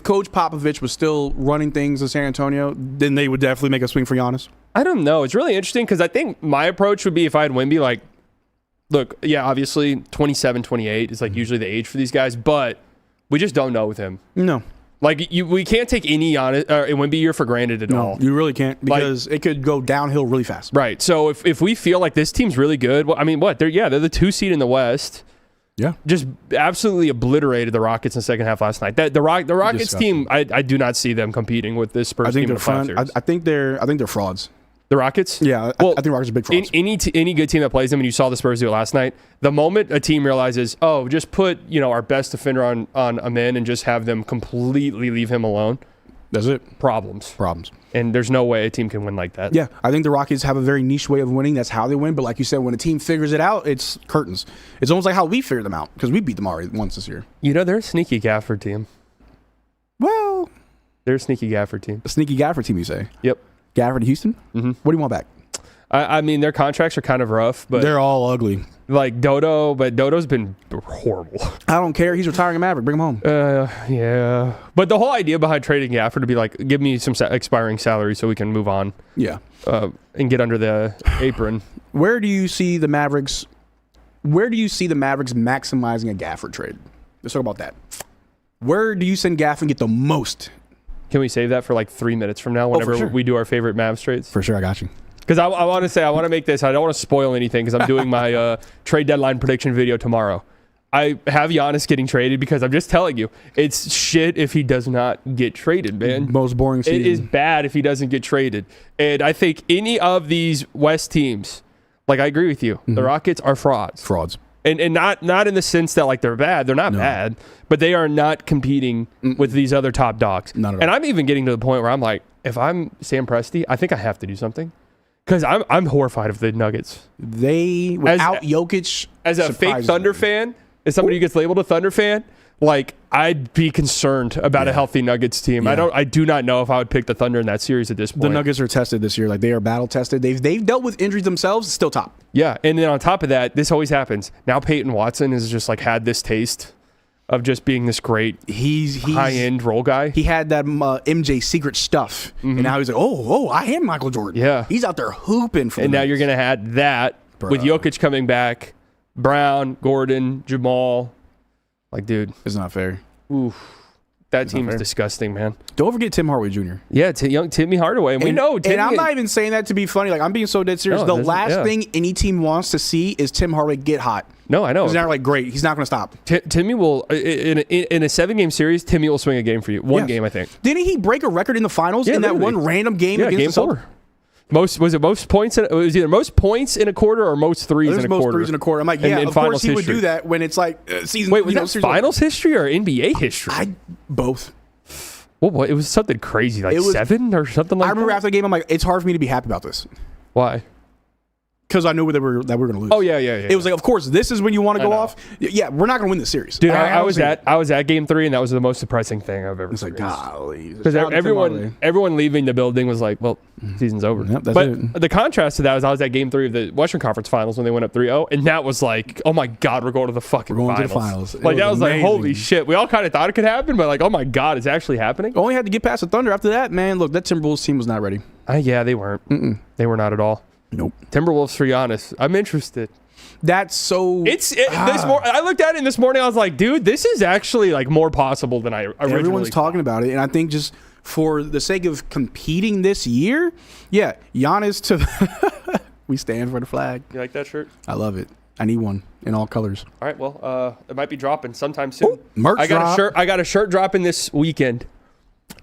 Coach Popovich was still running things in San Antonio, then they would definitely make a swing for Giannis? I don't know. It's really interesting because I think my approach would be if I had Wemby, like, look, yeah, obviously 27, 28 is like usually the age for these guys, but we just don't know with him. No. Like, we can't take any Wemby year for granted at all. No, you really can't because it could go downhill really fast. Right. So if we feel like this team's really good, well, I mean, what? They're the 2 seed in the West. Yeah. Just absolutely obliterated the Rockets in the second half last night. The Rockets Disgusting. team, I do not see them competing with this Spurs I think team in they're the playoff fun. series. I think they're frauds. The Rockets? Yeah, Well, I think Rockets are big frauds. Any good team that plays them, and you saw the Spurs do it last night, the moment a team realizes, oh, just put our best defender on Amin and just have them completely leave him alone, That's it. problems. Problems. And there's no way a team can win like that. Yeah, I think the Rockets have a very niche way of winning. That's how they win. But like you said, when a team figures it out, it's curtains. It's almost like how we figured them out because we beat them already once this year. They're a sneaky Gafford team. Well, They're a sneaky Gafford team. a sneaky Gafford team, you say? Yep. Gafford to Houston? Mm-hmm. What do you want back? I mean, their contracts are kind of rough, but They're all ugly. like Dodo's been horrible. I don't care. He's retiring a Maverick. Bring him home. Yeah. But the whole idea behind trading Gafford to be like, give me some expiring salary so we can move on Yeah. and get under the apron. Where do you see the Mavericks maximizing a Gafford trade? Let's talk about that. Where do you send Gaff and get the most? Can we save that for like 3 minutes from now whenever we do our favorite Mavs trades? For sure, I got you. Because I want to make this. I don't want to spoil anything because I'm doing my trade deadline prediction video tomorrow. I have Giannis getting traded because I'm just telling you, it's shit if he does not get traded, man. Most boring season. It is bad if he doesn't get traded. And I think any of these West teams, like I agree with you, the Rockets are frauds. Frauds. And not in the sense that like they're bad. They're not bad, but they are not competing with these other top dogs. Not at all. And I'm even getting to the point where I'm like, if I'm Sam Presti, I think I have to do something. Because I'm horrified of the Nuggets. They, without Jokic, as a fake Thunder fan, as somebody who gets labeled a Thunder fan, like I'd be concerned about a healthy Nuggets team. Yeah. I do not know if I would pick the Thunder in that series at this point. The Nuggets are tested this year. Like they are battle tested. They've dealt with injuries themselves. Still top. Yeah, and then on top of that, this always happens. Now Peyton Watson has just like had this taste of just being this great he's high-end role guy. He had that MJ secret stuff, and now he's like, I am Michael Jordan. Yeah. He's out there hooping for and now you're going to have that with Jokic coming back, Brown, Gordon, Jamal. Like, dude. It's not fair. Oof. That team is disgusting, man. Don't forget Tim Hardaway Jr. Yeah, young Timmy Hardaway. And we know Timmy. And I'm not even saying that to be funny. Like, I'm being so dead serious. No, the last thing any team wants to see is Tim Hardaway get hot. No, I know. Because they're like, great. He's not going to stop. Timmy will, in a 7-game series, Timmy will swing a game for you. One game, I think. Didn't he break a record in the finals in that one random game against game 4? Was it most points? It was either most points in a quarter or most threes in a quarter. Most threes in a quarter. I'm like, of course he would do that when it's like season. Wait, was that finals history or NBA history? Both. Well, it was something crazy, like 7 or something like that. I remember after the game, I'm like, it's hard for me to be happy about this. Why? Because I knew that we were going to lose. Oh, yeah. It was like, of course, this is when you want to go off. Yeah, we're not going to win this series. Dude, I was at game 3, and that was the most depressing thing I've ever seen. It's like, golly. Because everyone leaving the building was like, well, season's over. Yep, but the contrast to that was I was at game 3 of the Western Conference Finals when they went up 3-0, and that was like, oh my God, we're going to the fucking finals. To the finals. Like, that was like, holy shit. We all kind of thought it could happen, but like, oh my God, it's actually happening. Only had to get past the Thunder after that, man. Look, that Timberwolves team was not ready. Yeah, they weren't. They were not at all. Nope. Timberwolves for Giannis. I'm interested. That's so. This I looked at it this morning. I was like, dude, this is actually like more possible than I originally Everyone's talking about it, and I think just for the sake of competing this year, Giannis to. We stand for the flag. You like that shirt? I love it. I need one in all colors. All right. Well, it might be dropping sometime soon. Ooh, merch drop. I got a shirt dropping this weekend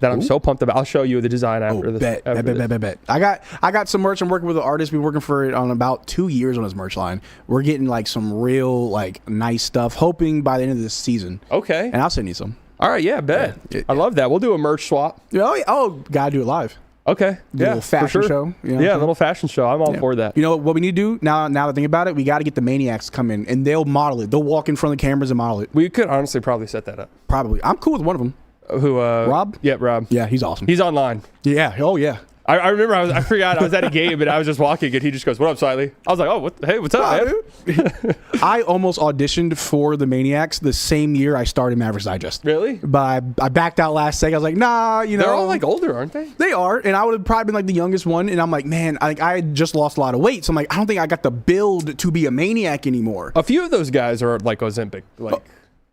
that I'm so pumped about. I'll show you the design after this. Bet. I got some merch. I'm working with an artist. Been working for it on about 2 years on his merch line. We're getting like some real like nice stuff. Hoping by the end of this season. Okay. And I'll send you some. All right. Yeah. Bet. I love that. We'll do a merch swap. Gotta do it live. Okay. A little fashion show. A little fashion show. I'm all for that. You know what we need to do now that I think about it? We got to get the Maniacs to come in and they'll model it. They'll walk in front of the cameras and model it. We could honestly probably set that up. Probably. I'm cool with one of them. Who? Rob? Yeah, Rob. Yeah, he's awesome. He's online. Yeah. Oh, yeah. I remember I forgot I was at a game and I was just walking and he just goes, "What up, Siley?" I was like, "Oh, what's up, man?" I almost auditioned for the Maniacs the same year I started Mavericks Digest. Really? But I backed out last second. I was like, nah, They're all like older, aren't they? They are, and I would have probably been like the youngest one. And I'm like, man, I had just lost a lot of weight, so I'm like, I don't think I got the build to be a Maniac anymore. A few of those guys are like Ozempic, like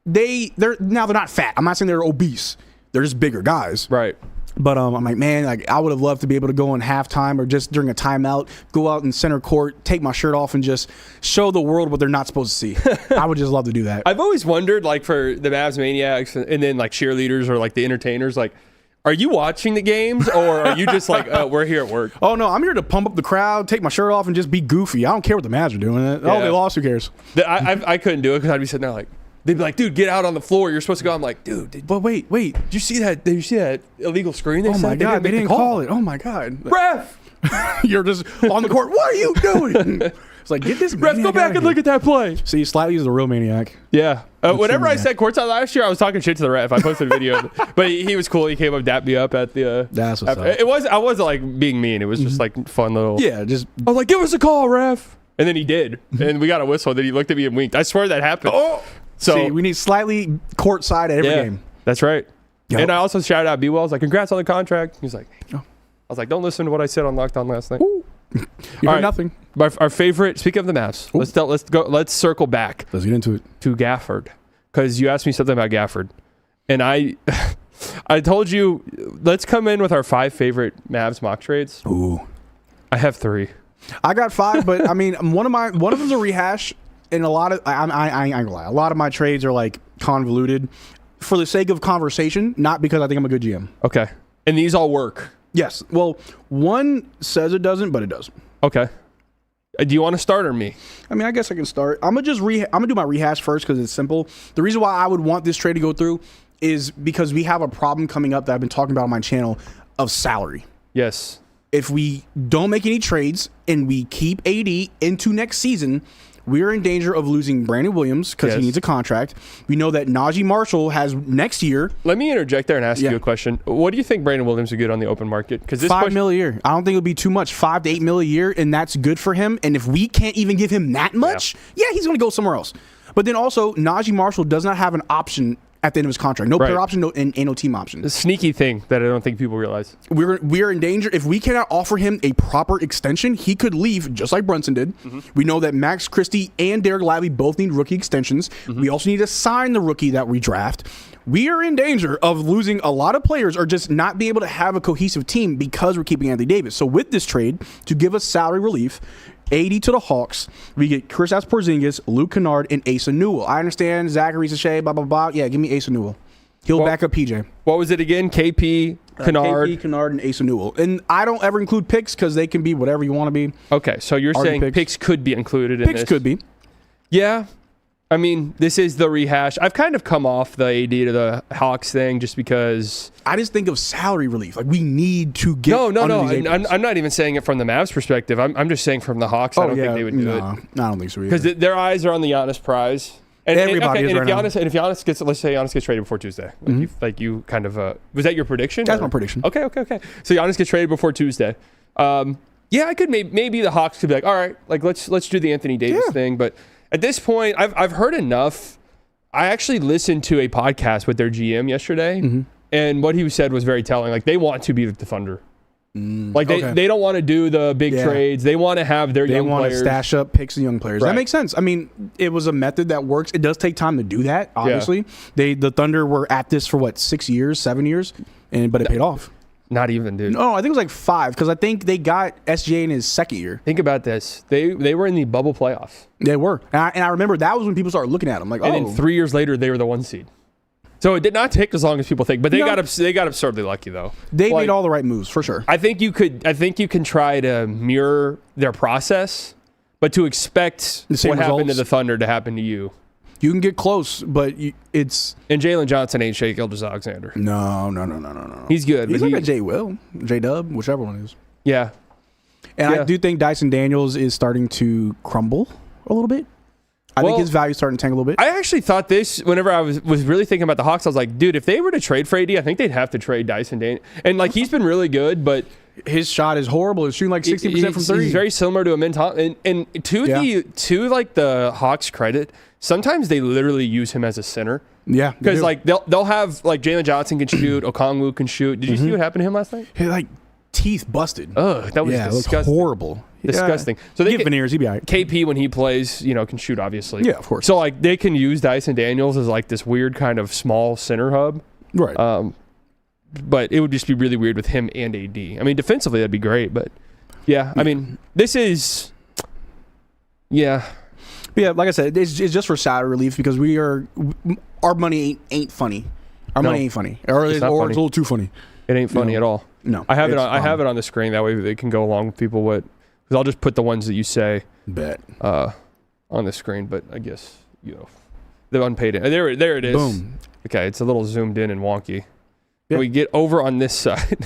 they're not fat. I'm not saying they're obese. They're just bigger guys, right? But I'm like, man, like I would have loved to be able to go in halftime or just during a timeout, go out in center court, take my shirt off, and just show the world what they're not supposed to see. I would just love to do that. I've always wondered, like for the Mavs Maniacs and then like cheerleaders or like the entertainers, like, are you watching the games or are you just like, we're here at work? Oh no, I'm here to pump up the crowd, take my shirt off, and just be goofy. I don't care what the Mavs are doing. Oh, they lost. Who cares? I couldn't do it because I'd be sitting there like. They'd be like, dude, get out on the floor. You're supposed to go. I'm like, dude. But wait. Did you see that? Did you see that illegal screen? Oh my God, they didn't call it. Oh my God, ref! You're just on the court. What are you doing? It's like, get this ref. Go back and look at that play. See, Slightly is the real maniac. Yeah. Whenever I sat courtside last year, I was talking shit to the ref. I posted a video, but he was cool. He came up, dapped me up at the. That's what's up. I wasn't like being mean. It was just like fun little. Yeah, just. I was like, give us a call, ref. And then he did, and we got a whistle. Then he looked at me and winked. I swear that happened. Oh. So see, we need Slightly courtside at every game. That's right. Yep. And I also shouted out B-Well. I was like, congrats on the contract. He was like, I was like, don't listen to what I said on Locked On last night. You heard nothing. Our favorite, speaking of the Mavs, let's circle back. Let's get into it. To Gafford. Because you asked me something about Gafford. And I told you, let's come in with our 5 favorite Mavs mock trades. Ooh. I have 3. I got 5, but I mean, one of them's a rehash, and a lot of I ain't gonna lie. A lot of my trades are like convoluted for the sake of conversation, not because I think I'm a good GM. Okay. And these all work. Yes. Well, one says it doesn't, but it does. Okay. Do you want to start or me? I mean, I guess I can start. I'm gonna do my rehash first because it's simple. The reason why I would want this trade to go through is because we have a problem coming up that I've been talking about on my channel of salary. Yes. If we don't make any trades and we keep AD into next season, we are in danger of losing Brandon Williams because he needs a contract. We know that Najee Marshall has next year. Let me interject there and ask you a question. What do you think Brandon Williams would get on the open market? Because this $5 million a year. I don't think it'll be too much. $5 to $8 million a year, and that's good for him. And if we can't even give him that much, he's going to go somewhere else. But then also, Najee Marshall does not have an option at the end of his contract. No player option, no team option. A sneaky thing that I don't think people realize. We're in danger. If we cannot offer him a proper extension, he could leave just like Brunson did. We know that Max Christie and Derek Lively both need rookie extensions. We also need to sign the rookie that we draft. We are in danger of losing a lot of players or just not being able to have a cohesive team because we're keeping Anthony Davis. So with this trade, to give us salary relief, 80 to the Hawks, we get Kristaps Porzingis, Luke Kennard, and Asa Newell. I understand Zachary Sachet, blah, blah, blah. Yeah, give me Asa Newell. He'll back up PJ. What was it again? KP, Kennard. KP, Kennard, and Asa Newell. And I don't ever include picks because they can be whatever you want to be. Okay, so you're saying picks could be included in this? Picks could be. Yeah. I mean, this is the rehash. I've kind of come off the AD to the Hawks thing just because... I just think of salary relief. Like, we need to get No. I'm not even saying it from the Mavs perspective. I'm just saying from the Hawks, I don't think they would do it. I don't think so either. Because their eyes are on the Giannis prize. And Everybody is right now. And if Giannis gets, let's say Giannis gets traded before Tuesday. Like you kind of... was that your prediction? That's my prediction. Okay. So Giannis gets traded before Tuesday. Yeah, I could maybe the Hawks could be like, all right, like let's do the Anthony Davis thing. But at this point, I've heard enough. I actually listened to a podcast with their GM yesterday, and what he said was very telling. Like, they want to be the Thunder. Like, they don't want to do the big trades. They want to have their young players. They want to stash up picks and young players. Right. That makes sense. I mean, it was a method that works. It does take time to do that, obviously. Yeah. The Thunder were at this for, 7 years? But it paid off. Not even, dude. No, I think it was like 5 because I think they got SGA in his second year. Think about this. They were in the bubble playoffs. They were. And I remember that was when people started looking at them. Like, and then 3 years later, they were the 1 seed. So it did not take as long as people think. But they got absurdly lucky, though. They made all the right moves, for sure. I think you can try to mirror their process, but to expect what happened to the Thunder to happen to you. You can get close, but it's... And Jalen Johnson ain't Shai Gilgeous-Alexander. No. He's good. He's like a J-Dub, whichever one it is. Yeah. And I do think Dyson Daniels is starting to crumble a little bit. I think his value is starting to tank a little bit. I actually thought this, whenever I was really thinking about the Hawks, I was like, dude, if they were to trade for AD, I think they'd have to trade Dyson Daniels. And, he's been really good, but... His shot is horrible. He's shooting 60% from 3. He's very similar to Amin. And to the Hawks' credit, sometimes they literally use him as a center. Yeah. Because they'll have Jalen Johnson can shoot, Okongwu can shoot. Did you see what happened to him last night? His teeth busted. Ugh, that was disgusting. Horrible. Disgusting. Yeah. So they get veneers, he'd be all right. KP when he plays, can shoot obviously. Yeah, of course. So they can use Dyson Daniels as this weird kind of small center hub. Right. But it would just be really weird with him and AD. I mean, defensively that'd be great, but I mean, this is Yeah, like I said, it's just for salary relief because our money ain't funny. Money ain't funny, or it's a little too funny. It ain't funny at all. No, I have it on the screen that way they can go along with people. Because I'll just put the ones that you say on the screen. But I guess the unpaid. There it is. Boom. Okay, it's a little zoomed in and wonky. Yeah. We get over on this side.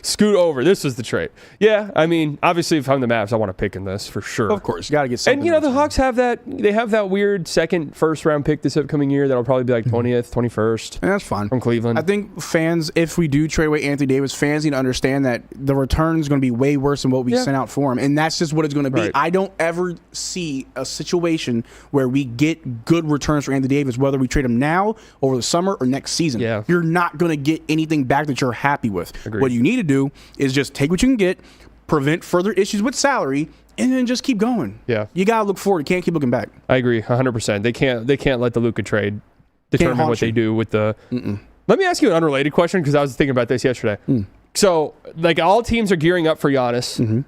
Scoot over. This is the trade. Yeah, I mean, obviously, if I'm the Mavs, I want to pick in this for sure. Of course, you got to get something. And the Hawks have that. They have that weird first round pick this upcoming year that'll probably be 20th, 21st. And that's fine from Cleveland. I think fans, if we do trade away Anthony Davis, fans need to understand that the return is going to be way worse than what we sent out for him, and that's just what it's going to be. Right. I don't ever see a situation where we get good returns for Anthony Davis, whether we trade him now, over the summer, or next season. Yeah. You're not going to get anything back that you're happy with. Agreed. What you need to do is just take what you can get, prevent further issues with salary, and then just keep going. Yeah. You got to look forward. You can't keep looking back. I agree 100%. They can't let the Luka trade determine what they do with the. Let me ask you an unrelated question because I was thinking about this yesterday. So, like, all teams are gearing up for Giannis.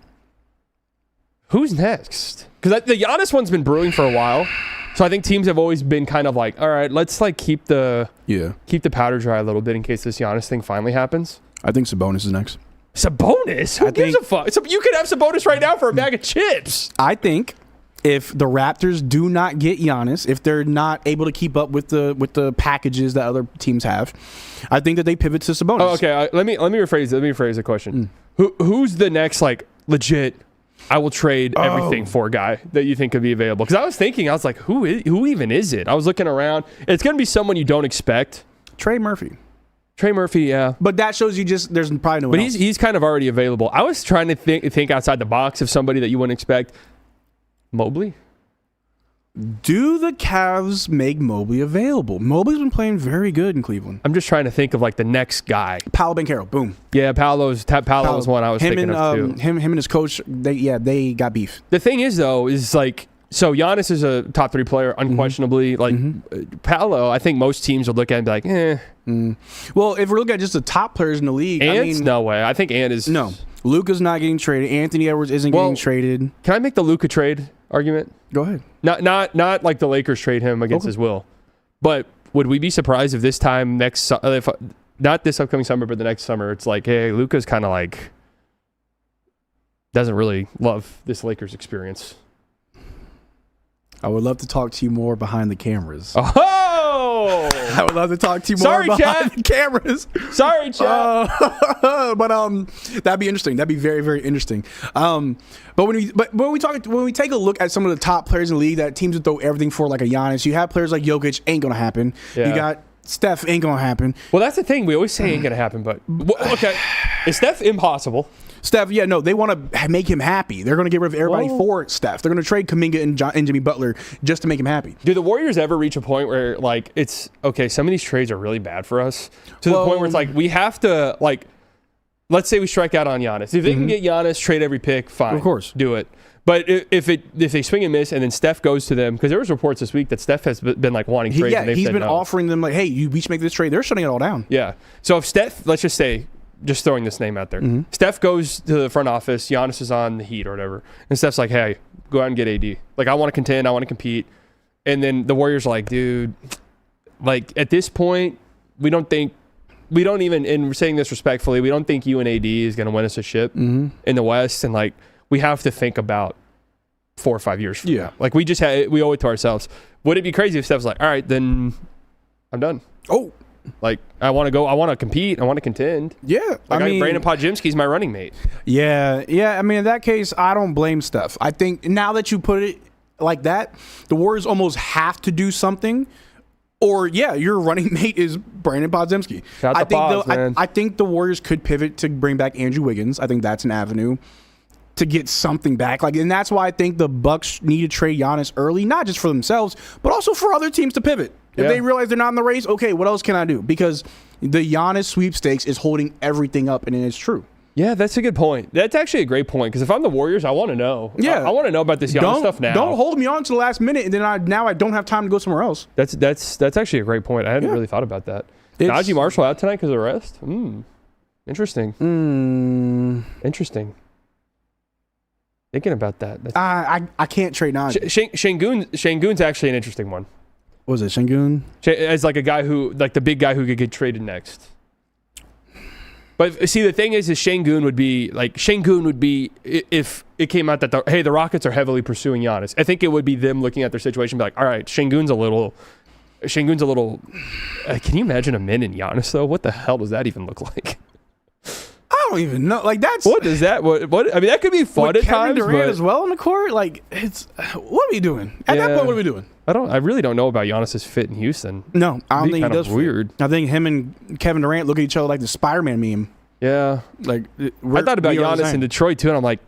Who's next? Because the Giannis one's been brewing for a while. So I think teams have always been kind of like, all right, let's like keep the powder dry a little bit in case this Giannis thing finally happens. I think Sabonis is next. Sabonis? Who gives a fuck? You could have Sabonis right now for a bag of chips. I think if the Raptors do not get Giannis, if they're not able to keep up with the packages that other teams have, I think that they pivot to Sabonis. Oh, okay, let me rephrase the question. Who's the next like legit? I will trade everything for a guy that you think could be available. Because I was like, who even is it? I was looking around. It's going to be someone you don't expect. Trey Murphy, yeah. But that shows you just there's probably no one else. He's kind of already available. I was trying to think outside the box of somebody that you wouldn't expect. Mobley? Do the Cavs make Mobley available? Mobley's been playing very good in Cleveland. I'm just trying to think of like the next guy. Paolo Banchero, boom. Yeah, Paolo's one I was thinking of too. Him and his coach, they got beef. The thing is though, is like, so Giannis is a top 3 player, unquestionably. Paolo, I think most teams would look at it and be like, Well, if we're looking at just the top players in the league, no way. I think Ant is. No. Luka's not getting traded. Anthony Edwards isn't getting traded. Can I make the Luka trade argument? Go ahead. Not like the Lakers trade him against his will. But would we be surprised if this time if not this upcoming summer, but the next summer, it's like, hey, Luka's kind of like doesn't really love this Lakers experience. I would love to talk to you more behind the cameras. Oh! I would love to talk to you more behind the cameras. Sorry, chat. But that'd be interesting. That'd be very, very interesting. But when we take a look at some of the top players in the league that teams would throw everything for, like a Giannis, you have players like Jokic, ain't gonna happen. Yeah. You got Steph, ain't gonna happen. Well, that's the thing. We always say ain't gonna happen, but okay, is Steph impossible? Steph, they want to make him happy. They're going to get rid of everybody for Steph. They're going to trade Kuminga and Jimmy Butler just to make him happy. Do the Warriors ever reach a point where, like, it's, okay, some of these trades are really bad for us? To the point where it's like, we have to, like, let's say we strike out on Giannis. If they can get Giannis, trade every pick, fine. Of course. Do it. But if they swing and miss and then Steph goes to them, because there was reports this week that Steph has been, like, wanting trades. Yeah, he's been offering them, like, hey, we should make this trade. They're shutting it all down. Yeah. So if Steph, let's just say, just throwing this name out there. Steph goes to the front office. Giannis is on the Heat or whatever. And Steph's like, hey, go out and get AD. Like, I want to contend. I want to compete. And then the Warriors are like, dude, like, at this point, we don't even, and we're saying this respectfully, we don't think you and AD is going to win us a ship in the West. And, like, we have to think about 4 or 5 years from now. Like, we owe it to ourselves. Would it be crazy if Steph's like, all right, then I'm done? Oh, like, I want to compete. I want to contend. Yeah. Brandon Podjimski's my running mate. Yeah. I mean, in that case, I don't blame Steph. I think now that you put it like that, the Warriors almost have to do something. Or, your running mate is Brandon Podjimski. I think the Warriors could pivot to bring back Andrew Wiggins. I think that's an avenue to get something back. Like, and that's why I think the Bucks need to trade Giannis early, not just for themselves, but also for other teams to pivot. If they realize they're not in the race, okay, what else can I do? Because the Giannis sweepstakes is holding everything up, and it's true. Yeah, that's a good point. That's actually a great point, because if I'm the Warriors, I want to know. Yeah. I want to know about this Giannis stuff now. Don't hold me on to the last minute, and then I don't have time to go somewhere else. That's actually a great point. I hadn't really thought about that. Najee Marshall out tonight because of the rest? Interesting. Interesting. Thinking about that. I can't trade Najee. Şengün's actually an interesting one. What was it, Şengün? As like a guy who, like the big guy who could get traded next. But see, the thing is Şengün would be if it came out that the Rockets are heavily pursuing Giannis. I think it would be them looking at their situation and be like, all right, Şengün's a little. Can you imagine a min in Giannis though? What the hell does that even look like? I don't even know. Like, that's what does that? What? I mean, that could be fun at Kevin times. Durant as well on the court. Like, it's what are we doing at that point? What are we doing? I really don't know about Giannis's fit in Houston. No, I don't think he does. Weird. I think him and Kevin Durant look at each other like the Spider-Man meme. Yeah, like I thought about Giannis in Detroit too, and I'm like,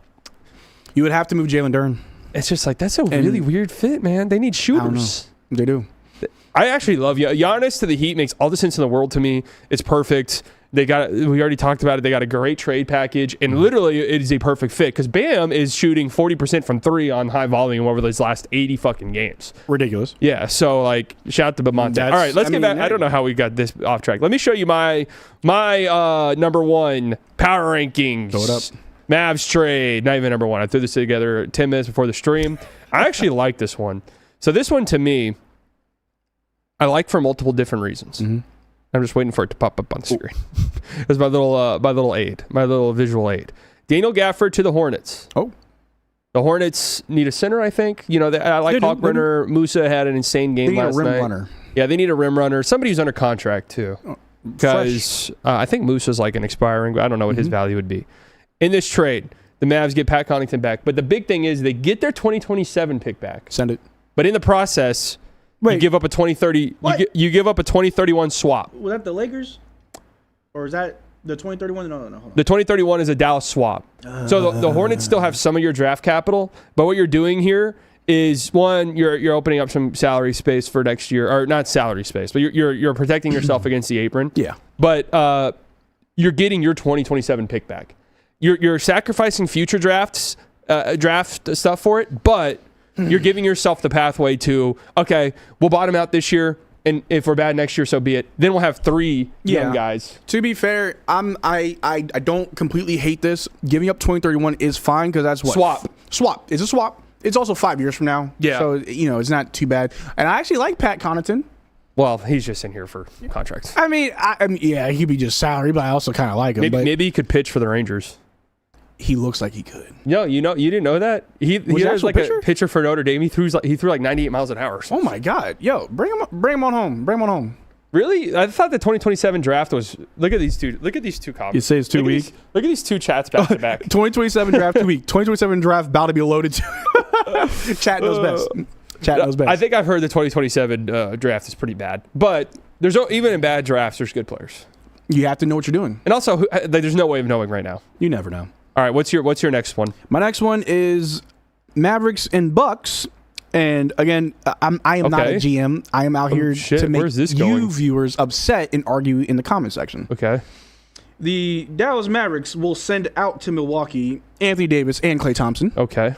you would have to move Jalen Duren. It's just like that's a really weird fit, man. They need shooters. They do. I actually love Giannis to the Heat makes all the sense in the world to me. It's perfect. We already talked about it. They got a great trade package, and literally it is a perfect fit because Bam is shooting 40% from 3 on high volume over those last 80 fucking games. Ridiculous. Yeah, so like shout out to Bamonte. All right, let's get back. I don't know how we got this off track. Let me show you my number 1 power rankings. Throw it up. Mavs trade, not even number 1. I threw this together 10 minutes before the stream. I actually like this one. So this one to me, I like for multiple different reasons. Mm-hmm. I'm just waiting for it to pop up on the screen. It's my little aid, my little visual aid. Daniel Gafford to the Hornets. Oh. The Hornets need a center, I think. You know, I like Hawk Runner. Musa had an insane game last night. They need a rim runner. Yeah, they need a rim runner. Somebody who's under contract, too. Because I think Musa's like an expiring, but I don't know what his value would be. In this trade, the Mavs get Pat Connaughton back. But the big thing is they get their 2027 pick back. Send it. But in the process... You give up a 2030. You give up a 2031 swap. Was that the Lakers, or is that the 2031? No. Hold on. The 2031 is a Dallas swap. So the Hornets still have some of your draft capital, but what you're doing here is one, you're opening up some salary space for next year, or not salary space, but you're protecting yourself against the apron. Yeah. But you're getting your 2027 pick back. You're sacrificing future draft stuff for it, but. You're giving yourself the pathway to, okay, we'll bottom out this year, and if we're bad next year, so be it. Then we'll have 3 young guys. To be fair, I don't completely hate this. Giving up 2031 is fine because that's what? Swap. It's a swap. It's also 5 years from now. Yeah. So, it's not too bad. And I actually like Pat Connaughton. Well, he's just in here for contracts. I mean, yeah, he'd be just salary, but I also kind of like him. Maybe he could pitch for the Rangers. He looks like he could. No, you didn't know that? He was like a pitcher for Notre Dame. He threw like 98 miles an hour. Oh my God. Yo, bring him on home. Really? I thought the 2027 draft was look at these two comments. You say it's too weak? Look at these two chats back to back. 2027 draft 2 week. 2027 draft about to be loaded too. Chat knows best. Chat knows best. I think I've heard the 2027 draft is pretty bad. But even in bad drafts, there's good players. You have to know what you're doing. And also, there's no way of knowing right now. You never know. All right, what's your next one? My next one is Mavericks and Bucks. And again, I am not a GM. I am out here to make you viewers upset and argue in the comment section. Okay. The Dallas Mavericks will send out to Milwaukee Anthony Davis and Klay Thompson. Okay.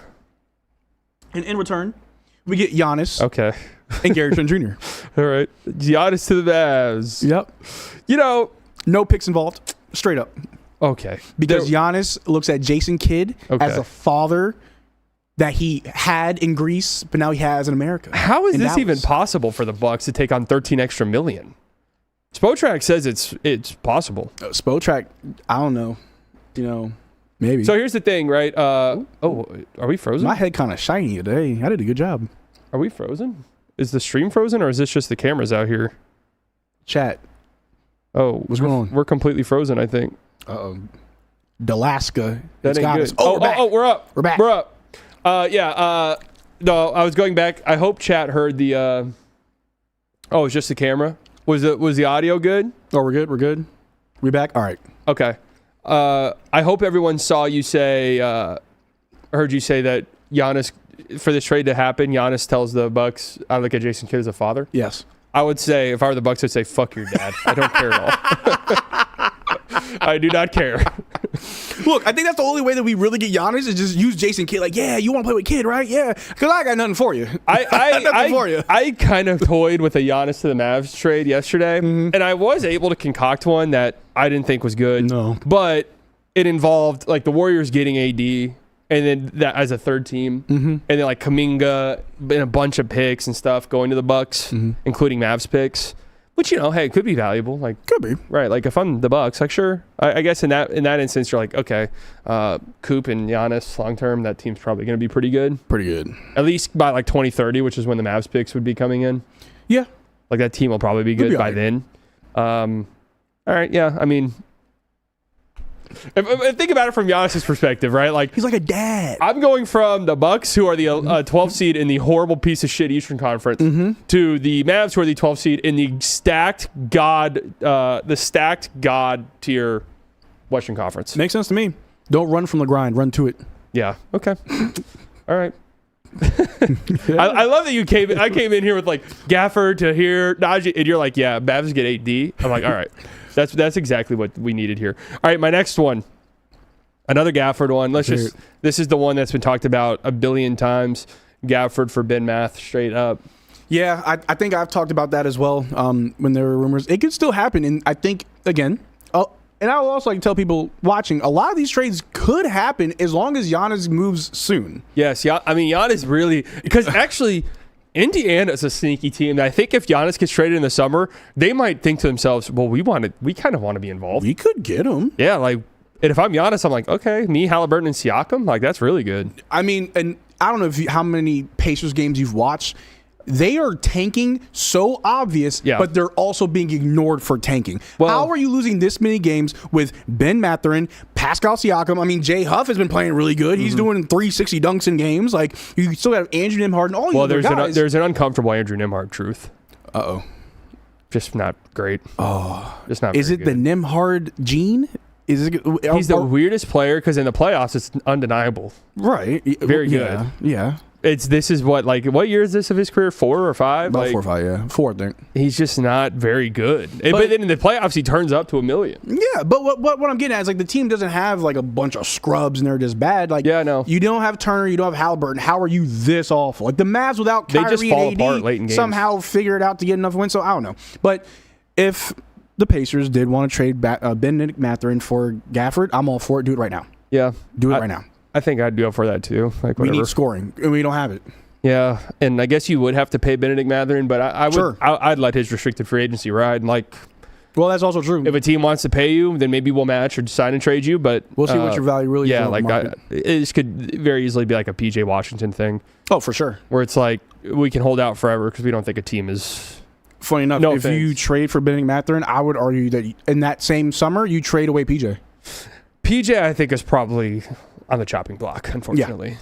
And in return, we get Giannis. Okay. And Gary Trent Jr. All right. Giannis to the Mavs. Yep. No picks involved. Straight up. Okay. Because Giannis looks at Jason Kidd as a father that he had in Greece, but now he has in America. How is this even possible for the Bucks to take on 13 extra million? Spotrac says it's possible. Spotrac, I don't know. Maybe. So here's the thing, right? Are we frozen? My head kind of shiny today. I did a good job. Are we frozen? Is the stream frozen, or is this just the cameras out here? Chat. Oh, what's going on? We're completely frozen, I think. Dalaska. That ain't good. We're back. We're up. We're back. We're up. No, I was going back. I hope chat heard the. It's just the camera. Was the audio good? Oh, we're good. We're good. We back. All right. Okay. I hope everyone saw you say. Heard you say that Giannis, for this trade to happen, Giannis tells the Bucks, "I look at Jason Kidd as a father." Yes. I would say, if I were the Bucks, I'd say, "Fuck your dad." I don't care at all. I do not care. Look, I think that's the only way that we really get Giannis is just use Jason Kidd. Like, yeah, you want to play with Kidd, right? Yeah, because I got nothing for you. I kind of toyed with a Giannis to the Mavs trade yesterday, and I was able to concoct one that I didn't think was good. No, but it involved like the Warriors getting AD, and then that as a third team, and then like Kuminga and a bunch of picks and stuff going to the Bucks, including Mavs picks. Which, hey, it could be valuable. Like, could be. Right. Like, if I'm the Bucks, like, sure. I guess in that instance, you're like, okay, Coop and Giannis long term, that team's probably going to be pretty good. Pretty good. At least by like 2030, which is when the Mavs picks would be coming in. Yeah. Like, that team will probably be good by then. All right. Yeah. I mean, if think about it from Giannis's perspective, right? Like, he's like a dad. I'm going from the Bucks, who are the 12th seed in the horrible piece of shit Eastern Conference, to the Mavs, who are the 12th seed in the stacked god tier Western Conference. Makes sense to me. Don't run from the grind. Run to it. Yeah. Okay. All right. I love that you came. I came in here with like Gafford to here, Najee, and you're like, yeah, Mavs get 8D. I'm like, all right, that's exactly what we needed here. All right, my next one, another Gafford one. This is the one that's been talked about a billion times. Gafford for Ben Math, straight up. Yeah, I think I've talked about that as well. When there were rumors, it could still happen, and I think again. And I will also like to tell people watching, a lot of these trades could happen as long as Giannis moves soon. Yes, yeah. I mean, Giannis really, because actually, Indiana is a sneaky team. I think if Giannis gets traded in the summer, they might think to themselves, well, we kind of want to be involved. We could get him. Yeah, like, and if I'm Giannis, I'm like, okay, me, Halliburton, and Siakam, like that's really good. I mean, and I don't know how many Pacers games you've watched. They are tanking so obvious, but they're also being ignored for tanking. Well, how are you losing this many games with Ben Mathurin, Pascal Siakam? I mean, Jay Huff has been playing really good. He's doing 360 dunks in games. Like, you still have Andrew Nembhard and all these other guys. There's an uncomfortable Andrew Nembhard truth. Uh-oh. Just not great. Oh. Just not Is very it good. the Nembhard gene? He's the weirdest player because in the playoffs, it's undeniable. Right. Very good. Yeah. This is what year is this of his career? 4 or 5? About 4 or 5, yeah. 4, I think. He's just not very good. But then in the playoffs, he turns up to $1 million. Yeah, but what I'm getting at is like the team doesn't have like a bunch of scrubs and they're just bad. Like, yeah, I know. You don't have Turner, you don't have Halliburton. How are you this awful? Like the Mavs without Kyrie they just fall and AD apart late in games. somehow figure it out to get enough wins. So I don't know. But if the Pacers did want to trade Benedict Mathurin for Gafford, I'm all for it. Do it right now. Yeah, do it right now. I think I'd go for that too. Like we need scoring, and we don't have it. Yeah, and I guess you would have to pay Benedict Mathurin, but I would. Sure. I'd let his restricted free agency ride. And well, that's also true. If a team wants to pay you, then maybe we'll match or sign and trade you. But we'll see what your value really is. Yeah, it could very easily be like a PJ Washington thing. Oh, for sure. Where it's like we can hold out forever because we don't think a team is. Funny enough, if you trade for Benedict Mathurin, I would argue that in that same summer you trade away PJ. PJ, I think, is probably on the chopping block. Unfortunately.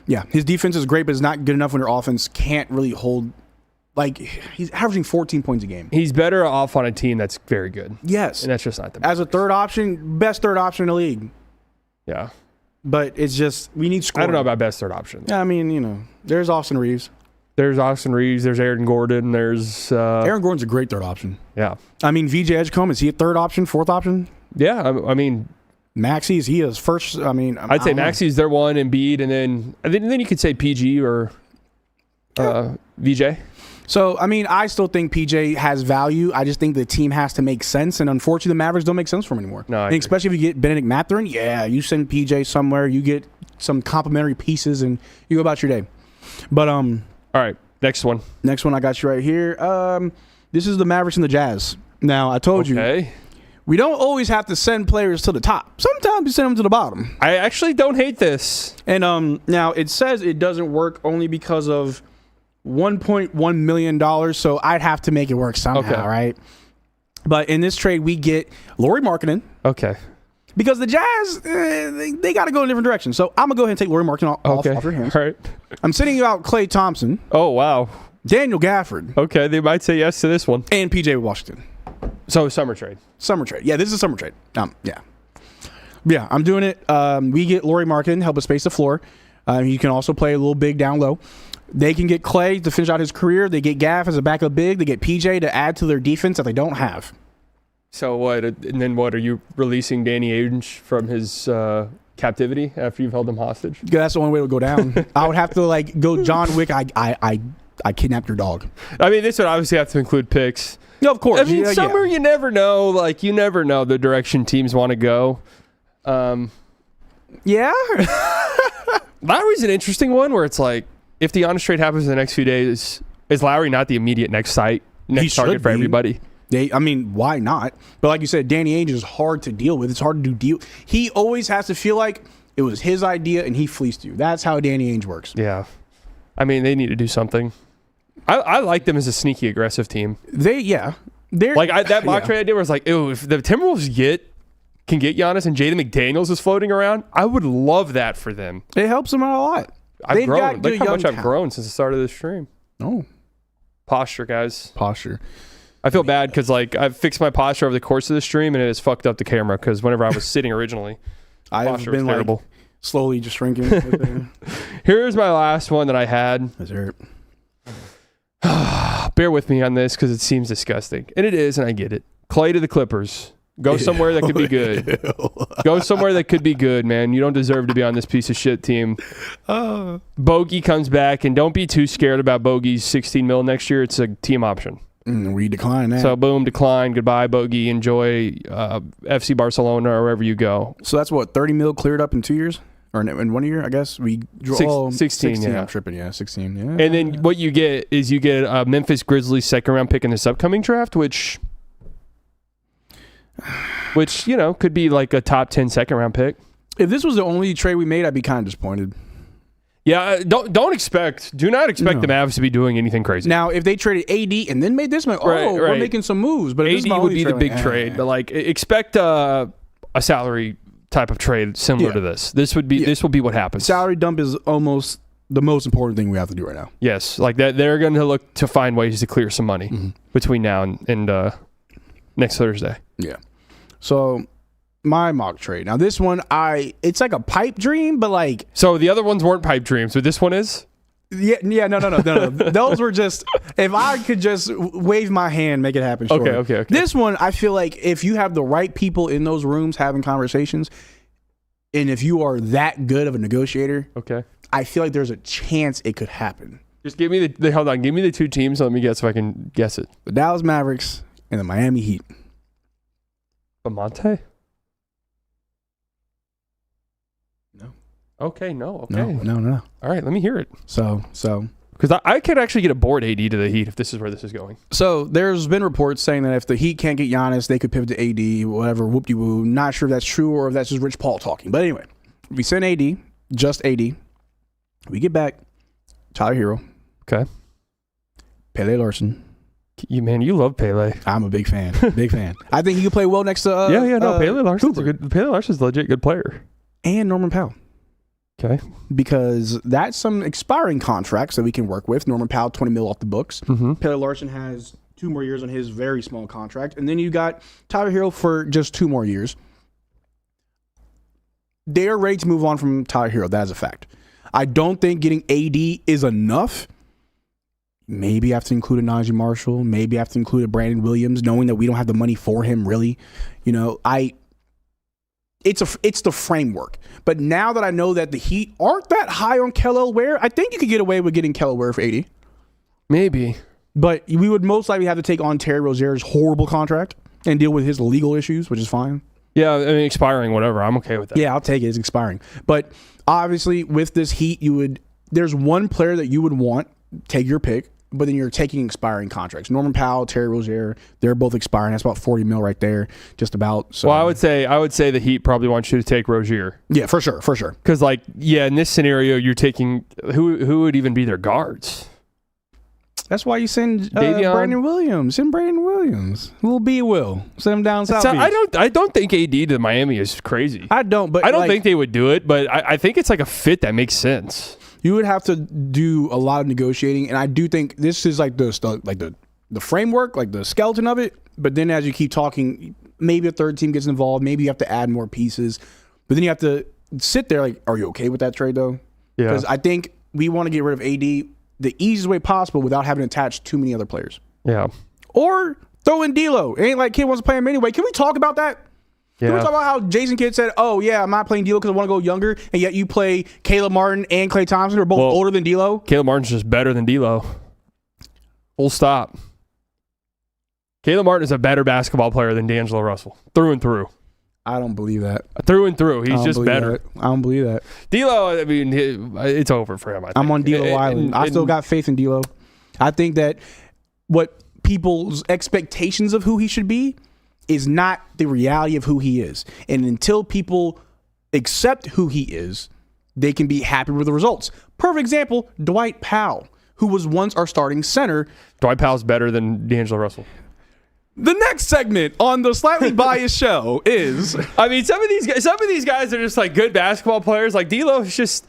Yeah, his defense is great, but it's not good enough when your offense can't really hold. Like, he's averaging 14 points a game. He's better off on a team that's very good. Yes. And that's just not the best. As a third option, best third option in the league. Yeah. But it's just, we need scoring. I don't know about best third option. Yeah, I mean, there's Austin Reeves. There's Aaron Gordon. There's... Aaron Gordon's a great third option. Yeah. I mean, VJ Edgecombe, is he a third option, fourth option? Yeah, I mean... Maxey's, he is first. I mean, I'd say Maxey's their one, Embiid, and then you could say PG or VJ. So, I mean, I still think PJ has value. I just think the team has to make sense, and unfortunately, the Mavericks don't make sense for him anymore. No, and especially if you get Benedict Mathurin, you send PJ somewhere, you get some complimentary pieces, and you go about your day. But all right, next one. Next one I got you right here. This is the Mavericks and the Jazz. Now, I told you. We don't always have to send players to the top. Sometimes you send them to the bottom. I actually don't hate this. And now it says it doesn't work only because of $1.1 million, so I'd have to make it work somehow, right? But in this trade, we get Lauri Markkanen. Okay. Because the Jazz, they got to go in a different direction. So I'm going to go ahead and take Lauri Markkanen off your hands. All right. I'm sitting out Klay Thompson. Oh, wow. Daniel Gafford. Okay, they might say yes to this one. And PJ Washington. So summer trade. Summer trade. Yeah, this is a summer trade. Yeah, I'm doing it. We get Lauri Markkanen, help us space the floor. He can also play a little big down low. They can get Klay to finish out his career. They get Gaff as a backup big. They get PJ to add to their defense that they don't have. So what? And then what? Are you releasing Danny Ainge from his captivity after you've held him hostage? Yeah, that's the only way it would go down. I would have to go John Wick. I kidnapped your dog. I mean, this would obviously have to include picks. No, of course. I mean, summer, you never know. You never know the direction teams want to go. Yeah. Lowry's an interesting one where it's like, if the Giannis trade happens in the next few days, is Lowry not the immediate next target for everybody? Why not? But like you said, Danny Ainge is hard to deal with. It's hard to deal. He always has to feel like it was his idea and he fleeced you. That's how Danny Ainge works. Yeah. I mean, they need to do something. I like them as a sneaky aggressive team. They're that mock trade idea was like, ew, if the Timberwolves can get Giannis and Jaden McDaniels is floating around, I would love that for them. It helps them out a lot. I've grown. Look how much I've grown since the start of this stream. Oh. Posture, guys. Posture. I feel bad because I've fixed my posture over the course of the stream and it has fucked up the camera because whenever I was sitting originally, posture was terrible. slowly just shrinking. Here's my last one that I had. That's hurt. Bear with me on this because it seems disgusting. And it is, and I get it. Clay to the Clippers. Go somewhere that could be good. Go somewhere that could be good, man. You don't deserve to be on this piece of shit team. Bogey comes back, and don't be too scared about Bogey's $16 million next year. It's a team option. We decline that. So, boom, decline. Goodbye, Bogey. Enjoy FC Barcelona or wherever you go. So that's what, $30 million cleared up in 2 years? Or in 1 year, I guess? We draw 16, yeah. I'm tripping, yeah, 16, yeah. And then what you get is you get a Memphis Grizzlies second-round pick in this upcoming draft, which could be like a top 10 second-round pick. If this was the only trade we made, I'd be kind of disappointed. Yeah, do not expect the Mavs to be doing anything crazy. Now, if they traded AD and then made this one, we're making some moves. But AD would be the big trade, but like expect a salary type of trade similar to this. This will be what happens. Salary dump is almost the most important thing we have to do right now. Yes, like that. They're going to look to find ways to clear some money between now and next Thursday. Yeah. So my mock trade. Now this one, it's like a pipe dream, but like. So the other ones weren't pipe dreams, but this one is. Yeah, no. Those were just, if I could just wave my hand, make it happen. Sure. Okay. This one, I feel like if you have the right people in those rooms having conversations, and if you are that good of a negotiator, I feel like there's a chance it could happen. Just give me give me the two teams. Let me guess if I can guess it. The Dallas Mavericks and the Miami Heat. Bamonte? No. Okay, no. Okay. No. All right, let me hear it. So. Because I could actually get a board AD to the Heat if this is where this is going. So there's been reports saying that if the Heat can't get Giannis, they could pivot to AD, whatever, whoop-de-woo. Not sure if that's true or if that's just Rich Paul talking. But anyway, we send AD, just AD. We get back Tyler Hero. Okay. Pele Larson. You love Pele. I'm a big fan. I think he could play well next to Pele Larson's Cooper. Pele Larson's a legit good player. And Norman Powell. Okay. Because that's some expiring contracts that we can work with. Norman Powell, $20 million off the books. Pele Larson has 2 more years on his very small contract. And then you got Tyler Hero for just 2 more years. They're ready to move on from Tyler Hero. That is a fact. I don't think getting AD is enough. Maybe you have to include a Najee Marshall. Maybe you have to include a Brandon Williams, knowing that we don't have the money for him, really. It's the framework. But now that I know that the Heat aren't that high on Kelly Ware, I think you could get away with getting Kelly Ware for 80. Maybe. But we would most likely have to take on Terry Rozier's horrible contract and deal with his legal issues, which is fine. Yeah, I mean, expiring, whatever. I'm okay with that. Yeah, I'll take it. It's expiring. But obviously, with this Heat, there's one player that you would want, take your pick, but then you're taking expiring contracts. Norman Powell, Terry Rozier, they're both expiring. That's about $40 million right there, just about. So. Well, I would say the Heat probably wants you to take Rozier. Yeah, for sure. Because, in this scenario, you're taking who would even be their guards? That's why you send Brandon Williams. Send Brandon Williams. Little B will. Send him down south. I don't think AD to Miami is crazy. I don't think they would do it, but I think it's like a fit that makes sense. You would have to do a lot of negotiating, and I do think this is like the framework, like the skeleton of it. But then as you keep talking, maybe a third team gets involved. Maybe you have to add more pieces. But then you have to sit there like, are you okay with that trade though? Yeah. Because I think we want to get rid of AD the easiest way possible without having to attach too many other players. Yeah. Or throw in D'Lo. It ain't like Kid wants to play him anyway. Can we talk about that? Yeah. Can we talk about how Jason Kidd said, oh, yeah, I'm not playing D'Lo because I want to go younger, and yet you play Caleb Martin and Klay Thompson, who are both older than D'Lo? Caleb Martin's just better than D'Lo. Full stop. Caleb Martin is a better basketball player than D'Angelo Russell. Through and through. I don't believe that. Through and through. He's just better. I don't believe that. D'Lo, I mean, it's over for him, I think. I'm on D'Lo Island. I still got faith in D'Lo. I think that what people's expectations of who he should be is not the reality of who he is. And until people accept who he is, they can be happy with the results. Perfect example, Dwight Powell, who was once our starting center. Dwight Powell's better than D'Angelo Russell. The next segment on the Slightly Biased Show is... I mean, some of these guys are just like good basketball players. Like D'Lo is just,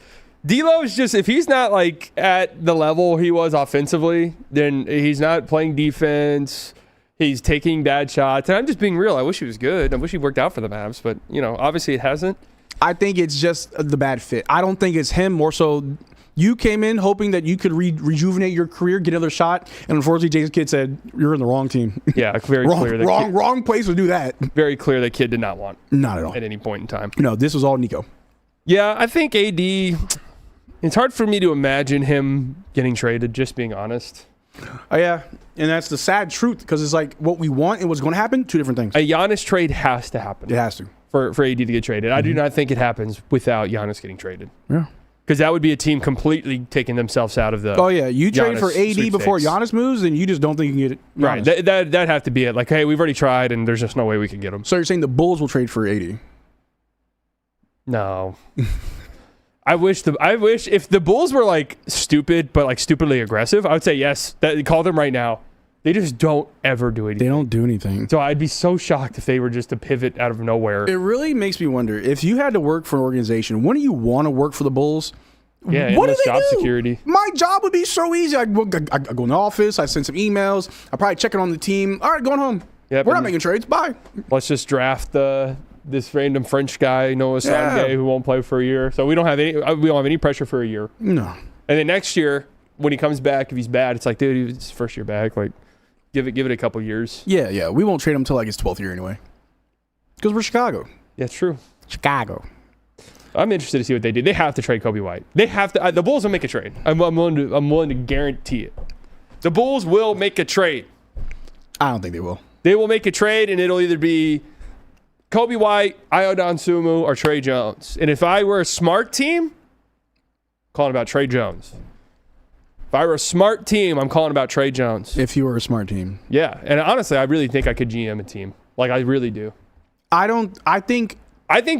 if he's not like at the level he was offensively, then he's not playing defense. He's taking bad shots. And I'm just being real. I wish he was good. I wish he worked out for the Mavs, but obviously it hasn't. I think it's just the bad fit. I don't think it's him. More so, you came in hoping that you could rejuvenate your career, get another shot, and unfortunately, Jason Kidd said you're in the wrong team. Yeah, very clear. Wrong place to do that. Very clear that Kidd did not want. Not at all. At any point in time. No, this was all Nico. Yeah, I think AD. It's hard for me to imagine him getting traded. Just being honest. Oh yeah, and that's the sad truth because it's like what we want and what's going to happen. Two different things. A Giannis trade has to happen. It has to for AD to get traded. I do not think it happens without Giannis getting traded. Yeah. Because that would be a team completely taking themselves out of the. Oh yeah, you trade Giannis for AD before Giannis moves, and you just don't think you can get it. Right, that'd have to be it. Like, hey, we've already tried, and there's just no way we can get him. So you're saying the Bulls will trade for AD? No. I wish if the Bulls were like stupid, but like stupidly aggressive, I would say yes. Call them right now. They just don't ever do anything. They don't do anything. So I'd be so shocked if they were just to pivot out of nowhere. It really makes me wonder if you had to work for an organization. Wouldn't you want to work for the Bulls? Yeah, what do they job do? Security. My job would be so easy. I go in the office. I send some emails. I probably check in on the team. All right, going home. Yep, we're not making trades. Bye. Let's just draft this random French guy, Noah Sangay, who won't play for a year. So we don't have any pressure for a year. No. And then next year, when he comes back, if he's bad, it's like, dude, it's his first year back. Like, give it a couple years. Yeah. We won't trade him until like his 12th year anyway. Because we're Chicago. Yeah, it's true. Chicago. I'm interested to see what they do. They have to trade Kobe White. They have to. The Bulls will make a trade. I'm willing to guarantee it. The Bulls will make a trade. I don't think they will. They will make a trade, and it'll either be Kobe White, Ayo Dosunmu, or Trey Jones. And if I were a smart team, I'm calling about Trey Jones. If I were a smart team, I'm calling about Trey Jones. If you were a smart team. Yeah, and honestly, I really think I could GM a team. Like, I really do. I think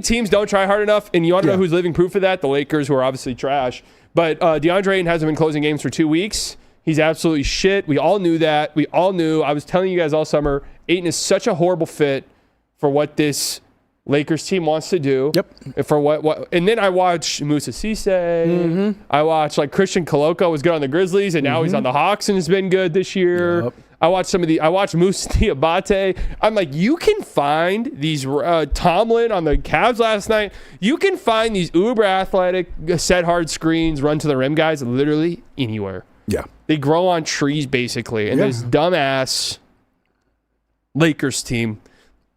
teams don't try hard enough, and you want to know who's living proof of that? The Lakers, who are obviously trash. But DeAndre Ayton hasn't been closing games for 2 weeks. He's absolutely shit. We all knew that. We all knew. I was telling you guys all summer, Ayton is such a horrible fit for what this Lakers team wants to do. Yep. And for what and then I watched Moussa Cisse. Mm-hmm. I watched like Christian Coloco was good on the Grizzlies, and now he's on the Hawks and has been good this year. Yep. I watched Moussa Diabate. I'm like, you can find these Tomlin on the Cavs last night. You can find these uber athletic, set hard screens, run to the rim guys literally anywhere. Yeah. They grow on trees basically, and this dumbass Lakers team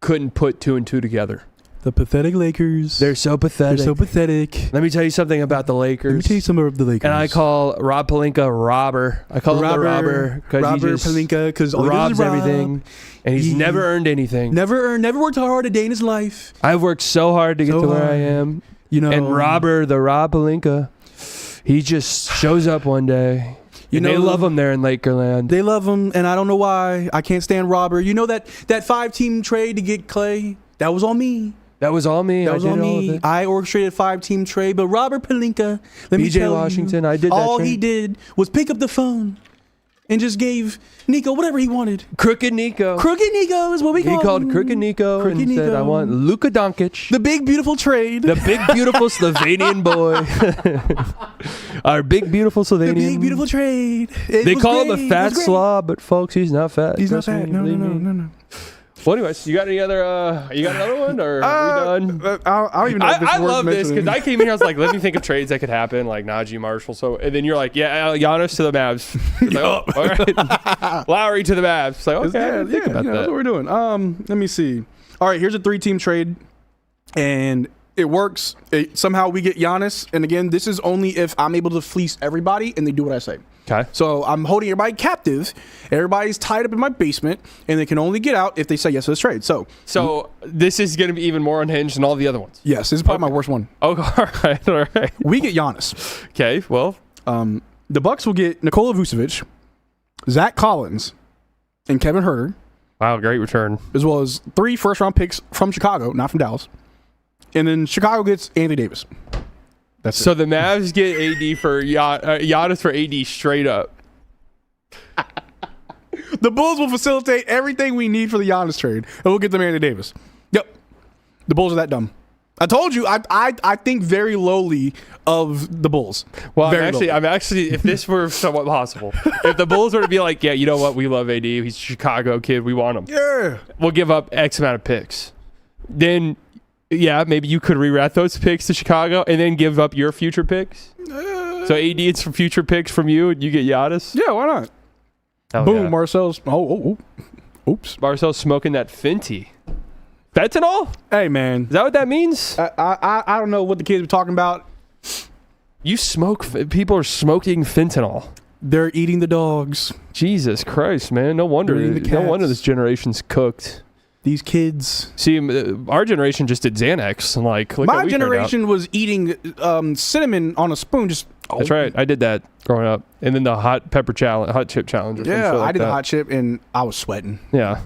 couldn't put 2 and 2 together. The pathetic Lakers. They're so pathetic. They're so pathetic. Let me tell you something about the Lakers. Let me tell you something about the Lakers. And I call Rob Pelinka robber. I call him the robber because he just Pelinka, because robs everything, and he's never earned anything. Never worked hard a day in his life. I've worked so hard to get to where I am. You know, and Rob Pelinka, he just shows up one day. You know, they love him there in Lakerland. They love him, and I don't know why. I can't stand Robert. You know that 5-team trade to get Clay? That was all me. That was all me. That was all me. I orchestrated a 5-team trade, but Robert Pelinka, let me tell Washington, you, I did that all trade. he did was pick up the phone and just gave Nico whatever he wanted. Crooked Nico. Crooked Nico is what we call him. He called Crooked Nico and said, I want Luka Doncic. The big, beautiful trade. The big, beautiful Slovenian boy. Our big, beautiful Slovenian. The big, beautiful trade. They call him a fat slob, but folks, he's not fat. He's not fat. No. Well, anyways, you got any other? You got another one, or are we done? I don't even know. If I love this because I came in here. I was like, let me think of trades that could happen, like Najee Marshall. So, and then you're like, yeah, Giannis to the Mavs. Like, oh, all right. Lowry to the Mavs. It's like, okay, I didn't think about that. That's what we're doing. Let me see. All right, here's a 3-team trade, and it works. Somehow we get Giannis, and again, this is only if I'm able to fleece everybody and they do what I say. Okay. So I'm holding everybody captive. Everybody's tied up in my basement, and they can only get out if they say yes to this trade. So this is going to be even more unhinged than all the other ones. Yes, this is probably my worst one. Oh, all right. We get Giannis. Okay, well. The Bucks will get Nikola Vucevic, Zach Collins, and Kevin Huerter. Wow, great return. As well as 3 first-round picks from Chicago, not from Dallas. And then Chicago gets Anthony Davis. That's so the Mavs get AD for Giannis for AD straight up. The Bulls will facilitate everything we need for the Giannis trade, and we'll get them Anthony Davis. Yep. The Bulls are that dumb. I told you, I think very lowly of the Bulls. Well, I'm actually, if this were somewhat possible, if the Bulls were to be like, yeah, you know what, we love AD, he's a Chicago kid, we want him. Yeah. We'll give up X amount of picks. Then Yeah, maybe you could reroute those picks to Chicago and then give up your future picks. So AD, it's for future picks from you, and you get Giannis. Yeah, why not? Hell Boom, yeah. Marcel's. Oops. Marcel's smoking that Fenty. Fentanyl? Hey, man. Is that what that means? I don't know what the kids were talking about. You smoke. People are smoking fentanyl. They're eating the dogs. Jesus Christ, man! No wonder. They're eating the No wonder cats. this generation's cooked. These kids. See, our generation just did Xanax, and like look how My we turned out. generation was eating cinnamon on a spoon. Just That's right. I did that growing up, and then the hot pepper challenge, hot chip challenge. Or some Yeah, shit like I did that. the hot chip, and I was sweating. Yeah.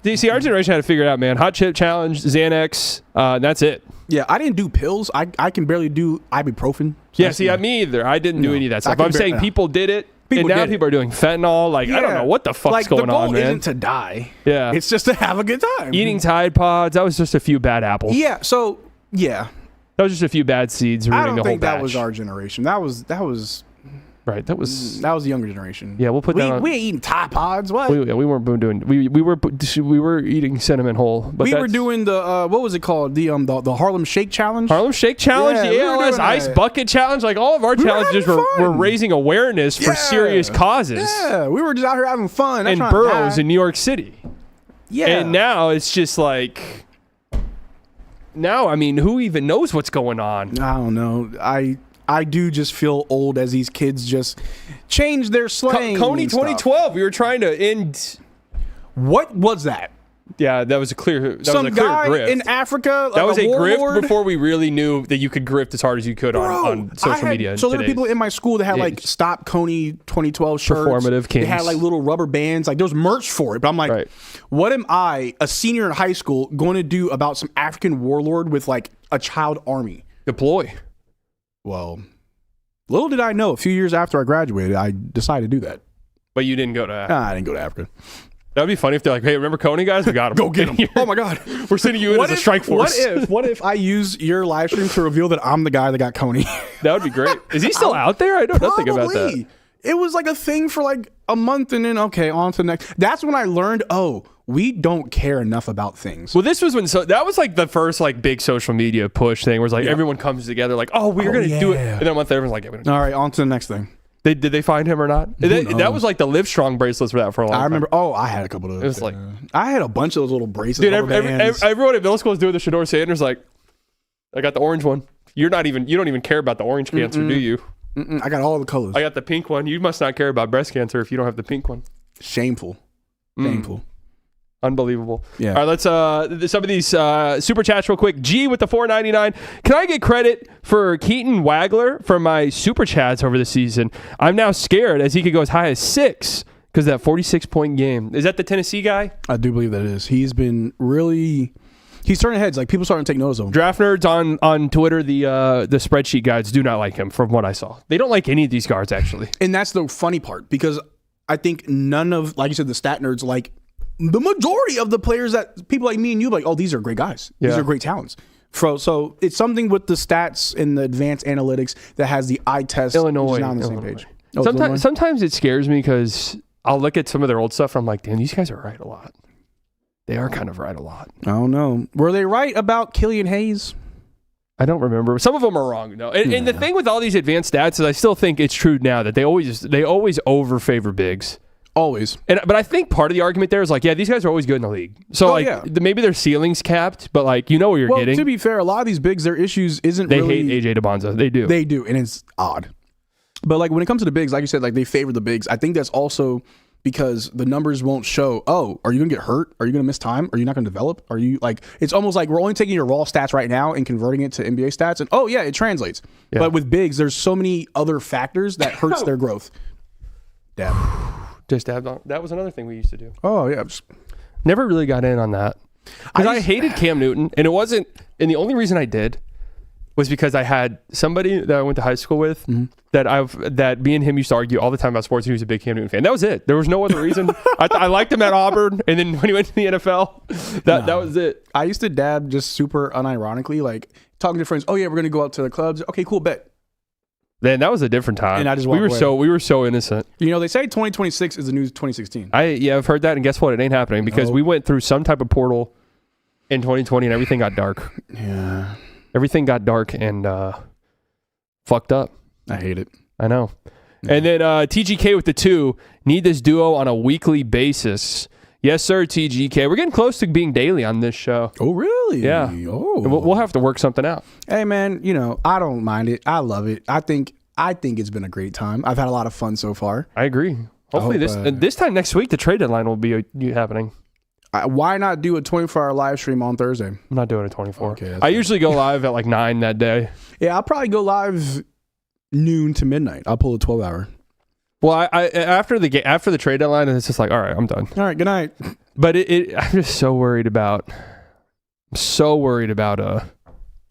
See, our generation had to figure it out, man. Hot chip challenge, Xanax, that's it. Yeah, I didn't do pills. I can barely do ibuprofen. So Yeah, see, me either. I didn't do any of that stuff. can I'm saying no. people did it, People and now did it. people are doing fentanyl. Like, I don't know what the fuck's like, going the goal on, man. isn't to die. Yeah. It's just to have a good time. Eating Tide Pods, that was just a few bad apples. Yeah, so, yeah. That was just a few bad seeds ruining I the don't whole think that batch. was our generation. That was Right, that was... the younger generation. Yeah, we'll put that on... We ain't eating Tide Pods. What? We weren't doing... We were eating cinnamon whole. But We were doing the what was it called? The Harlem Shake Challenge. Harlem Shake Challenge, Yeah, we were ALS doing Ice that. Bucket Challenge. Like, all of our were challenges having were fun. raising awareness for Yeah. serious causes. Yeah, we were just out here having fun. Not In trying to boroughs die. in New York City. Yeah. And now it's just like... Now, I mean, who even knows what's going on? I don't know. I do just feel old as these kids just change their slang. Coney and stuff. 2012, we were trying to end... What was that? Yeah, that was a clear Some was a clear guy grift. in Africa. That like was a grift warlord? before we really knew that you could grift as hard as you could Bro, on social media. So there were today. people in my school that had like days. Stop Coney 2012 shirts. Performative They had kings. like little rubber bands. Like there was merch for it. But I'm like, Right. what am I, a senior in high school, going to do about some African warlord with like a child army? Deploy. Well, little did I know, a few years after I graduated, I decided to do that. But you didn't go to Africa. I didn't go to Africa. That would be funny if they're like, hey, remember Coney, guys? We got him. Go get him. Oh my God. We're sending you in as a strike force. What if I use your live stream to reveal that I'm the guy that got Coney? That would be great. Is he still out there? I know nothing about that. Probably. It was like a thing for like a month and then, okay, on to the next. That's when I learned, we don't care enough about things. Well, this was when, that was like the first like big social media push thing where it's like everyone comes together like, oh, we're going to do it. yeah. And then a month later, everyone's like, yeah, we don't do it. All right, on to the next thing. Did they find him or not? That was like the Live Strong bracelets were that for a long time. I remember, I had a couple of those. It was like, I had a bunch of those little bracelets. dude, rubber bands. everyone at middle school was doing the Shador Sanders like, I got the orange one. You don't even care about the orange cancer, do you? I got all the colors. I got the pink one. You must not care about breast cancer if you don't have the pink one. Shameful. Shameful. Unbelievable. Yeah. All right, let's some of these super chats real quick. G with the $4.99. Can I get credit for Keaton Wagler for my super chats over the season? I'm now scared as he could go as high as 6 because of that 46-point game. Is that the Tennessee guy? I do believe that it is. He's been really... He's turning heads. Like, people starting to take notice of him. Draft nerds on Twitter, the spreadsheet guides do not like him from what I saw. They don't like any of these guards, actually. And that's the funny part, because I think none of, like you said, the stat nerds, like the majority of the players that people like me and you, like, oh, these are great guys. These Yeah. are great talents. So it's something with the stats and the advanced analytics that has the eye test. Illinois. which is not on the same Illinois. page. Oh, it's Illinois? Sometimes it scares me because I'll look at some of their old stuff and I'm like, damn, these guys are right a lot. They are kind of right a lot. I don't know. Were they right about Killian Hayes? I don't remember. Some of them are wrong, though. And the thing with all these advanced stats is I still think it's true now that they always overfavor bigs. Always. But I think part of the argument there is like, yeah, these guys are always good in the league. So maybe their ceiling's capped, but like, you know what you're Well, getting. to be fair, a lot of these bigs, their issues isn't They really... hate AJ DeBonza. They do. They do, and it's odd. But like when it comes to the bigs, like you said, like they favor the bigs. I think that's also because the numbers won't show, oh, are you going to get hurt? Are you going to miss time? Are you not going to develop? Are you like, it's almost like we're only taking your raw stats right now and converting it to NBA stats. And oh, yeah, it translates. Yeah. But with bigs, there's so many other factors that hurts their growth. Dab. Just dabbed on. That was another thing we used to do. Oh, yeah. Never really got in on that. Because I hated Cam Newton, and it wasn't, and the only reason I did was because I had somebody that I went to high school with that me and him used to argue all the time about sports. He was a big Cam Newton fan. That was it. There was no other reason. I liked him at Auburn, and then when he went to the NFL, that was it. I used to dab just super unironically, like talking to friends. Oh, yeah, we're going to go out to the clubs. Okay, cool, bet. Then that was a different time. And I just we walked were away. so innocent. You know, they say 2026 is the new 2016. I've heard that, and guess what? It ain't happening because we went through some type of portal in 2020 and everything got dark. Yeah. Everything got dark and fucked up. I hate it. I know. Yeah. And then TGK with the 2, need this duo on a weekly basis. Yes, sir, TGK. We're getting close to being daily on this show. Oh, really? Yeah. Oh. We'll have to work something out. Hey, man, I don't mind it. I love it. I think it's been a great time. I've had a lot of fun so far. I agree. Hopefully this time next week, the trade deadline will be happening. Why not do a 24-hour live stream on Thursday? I'm not doing a 24. Okay, I usually go live at like 9 that day. Yeah, I'll probably go live noon to midnight. I'll pull a 12-hour. Well, I after the trade deadline, it's just like, all right, I'm done. All right, good night. But I'm just so worried about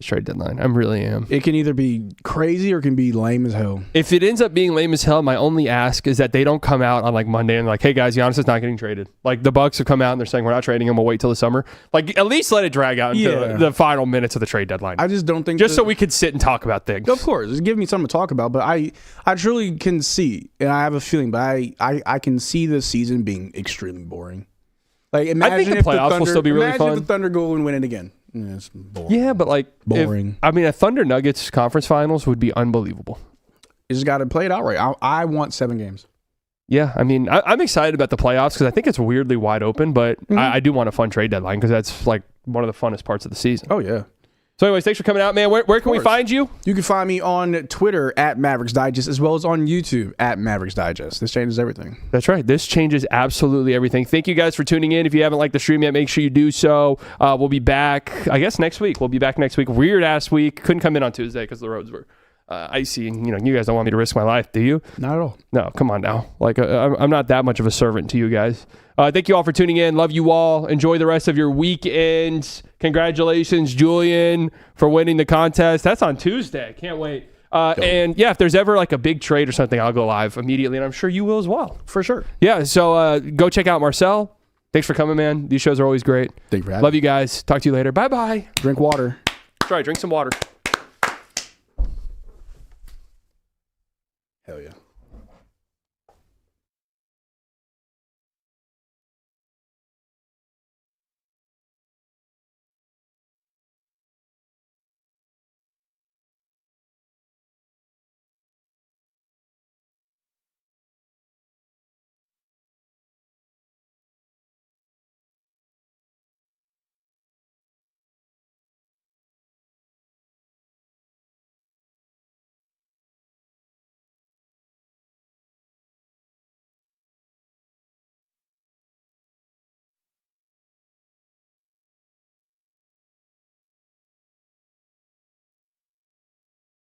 trade deadline. I really am. It can either be crazy or it can be lame as hell. If it ends up being lame as hell, my only ask is that they don't come out on like Monday and like, hey guys, Giannis is not getting traded. Like the Bucks have come out and they're saying we're not trading him. We'll wait till the summer. Like at least let it drag out into the final minutes of the trade deadline. I just don't think so we could sit and talk about things. Of course, just give me something to talk about. But I truly can see, and I have a feeling, but I can see this season being extremely boring. Like imagine I think the playoffs will still be really fun. Imagine if the Thunder go and win it again. Yeah, it's boring. Yeah, but like boring. A Thunder Nuggets conference finals would be unbelievable. You just got to play it out right. I want 7 games. Yeah, I mean, I'm excited about the playoffs because I think it's weirdly wide open, but I do want a fun trade deadline because that's like one of the funnest parts of the season. Oh, yeah. So anyways, thanks for coming out, man. Where can we find you? You can find me on Twitter at Mavericks Digest as well as on YouTube at Mavericks Digest. This changes everything. That's right. This changes absolutely everything. Thank you guys for tuning in. If you haven't liked the stream yet, make sure you do so. We'll be back, I guess, next week. We'll be back next week. Weird-ass week. Couldn't come in on Tuesday because the roads were icy. And, you guys don't want me to risk my life, do you? Not at all. No, come on now. Like, I'm not that much of a servant to you guys. Thank you all for tuning in. Love you all. Enjoy the rest of your weekend. Congratulations, Julian, for winning the contest. That's on Tuesday. Can't wait. And yeah, if there's ever like a big trade or something, I'll go live immediately, and I'm sure you will as well. For sure. Yeah, so go check out Marcel. Thanks for coming, man. These shows are always great. Thank you for having me. Love you guys. Talk to you later. Bye-bye. Drink water. That's right. Drink some water. Hell yeah.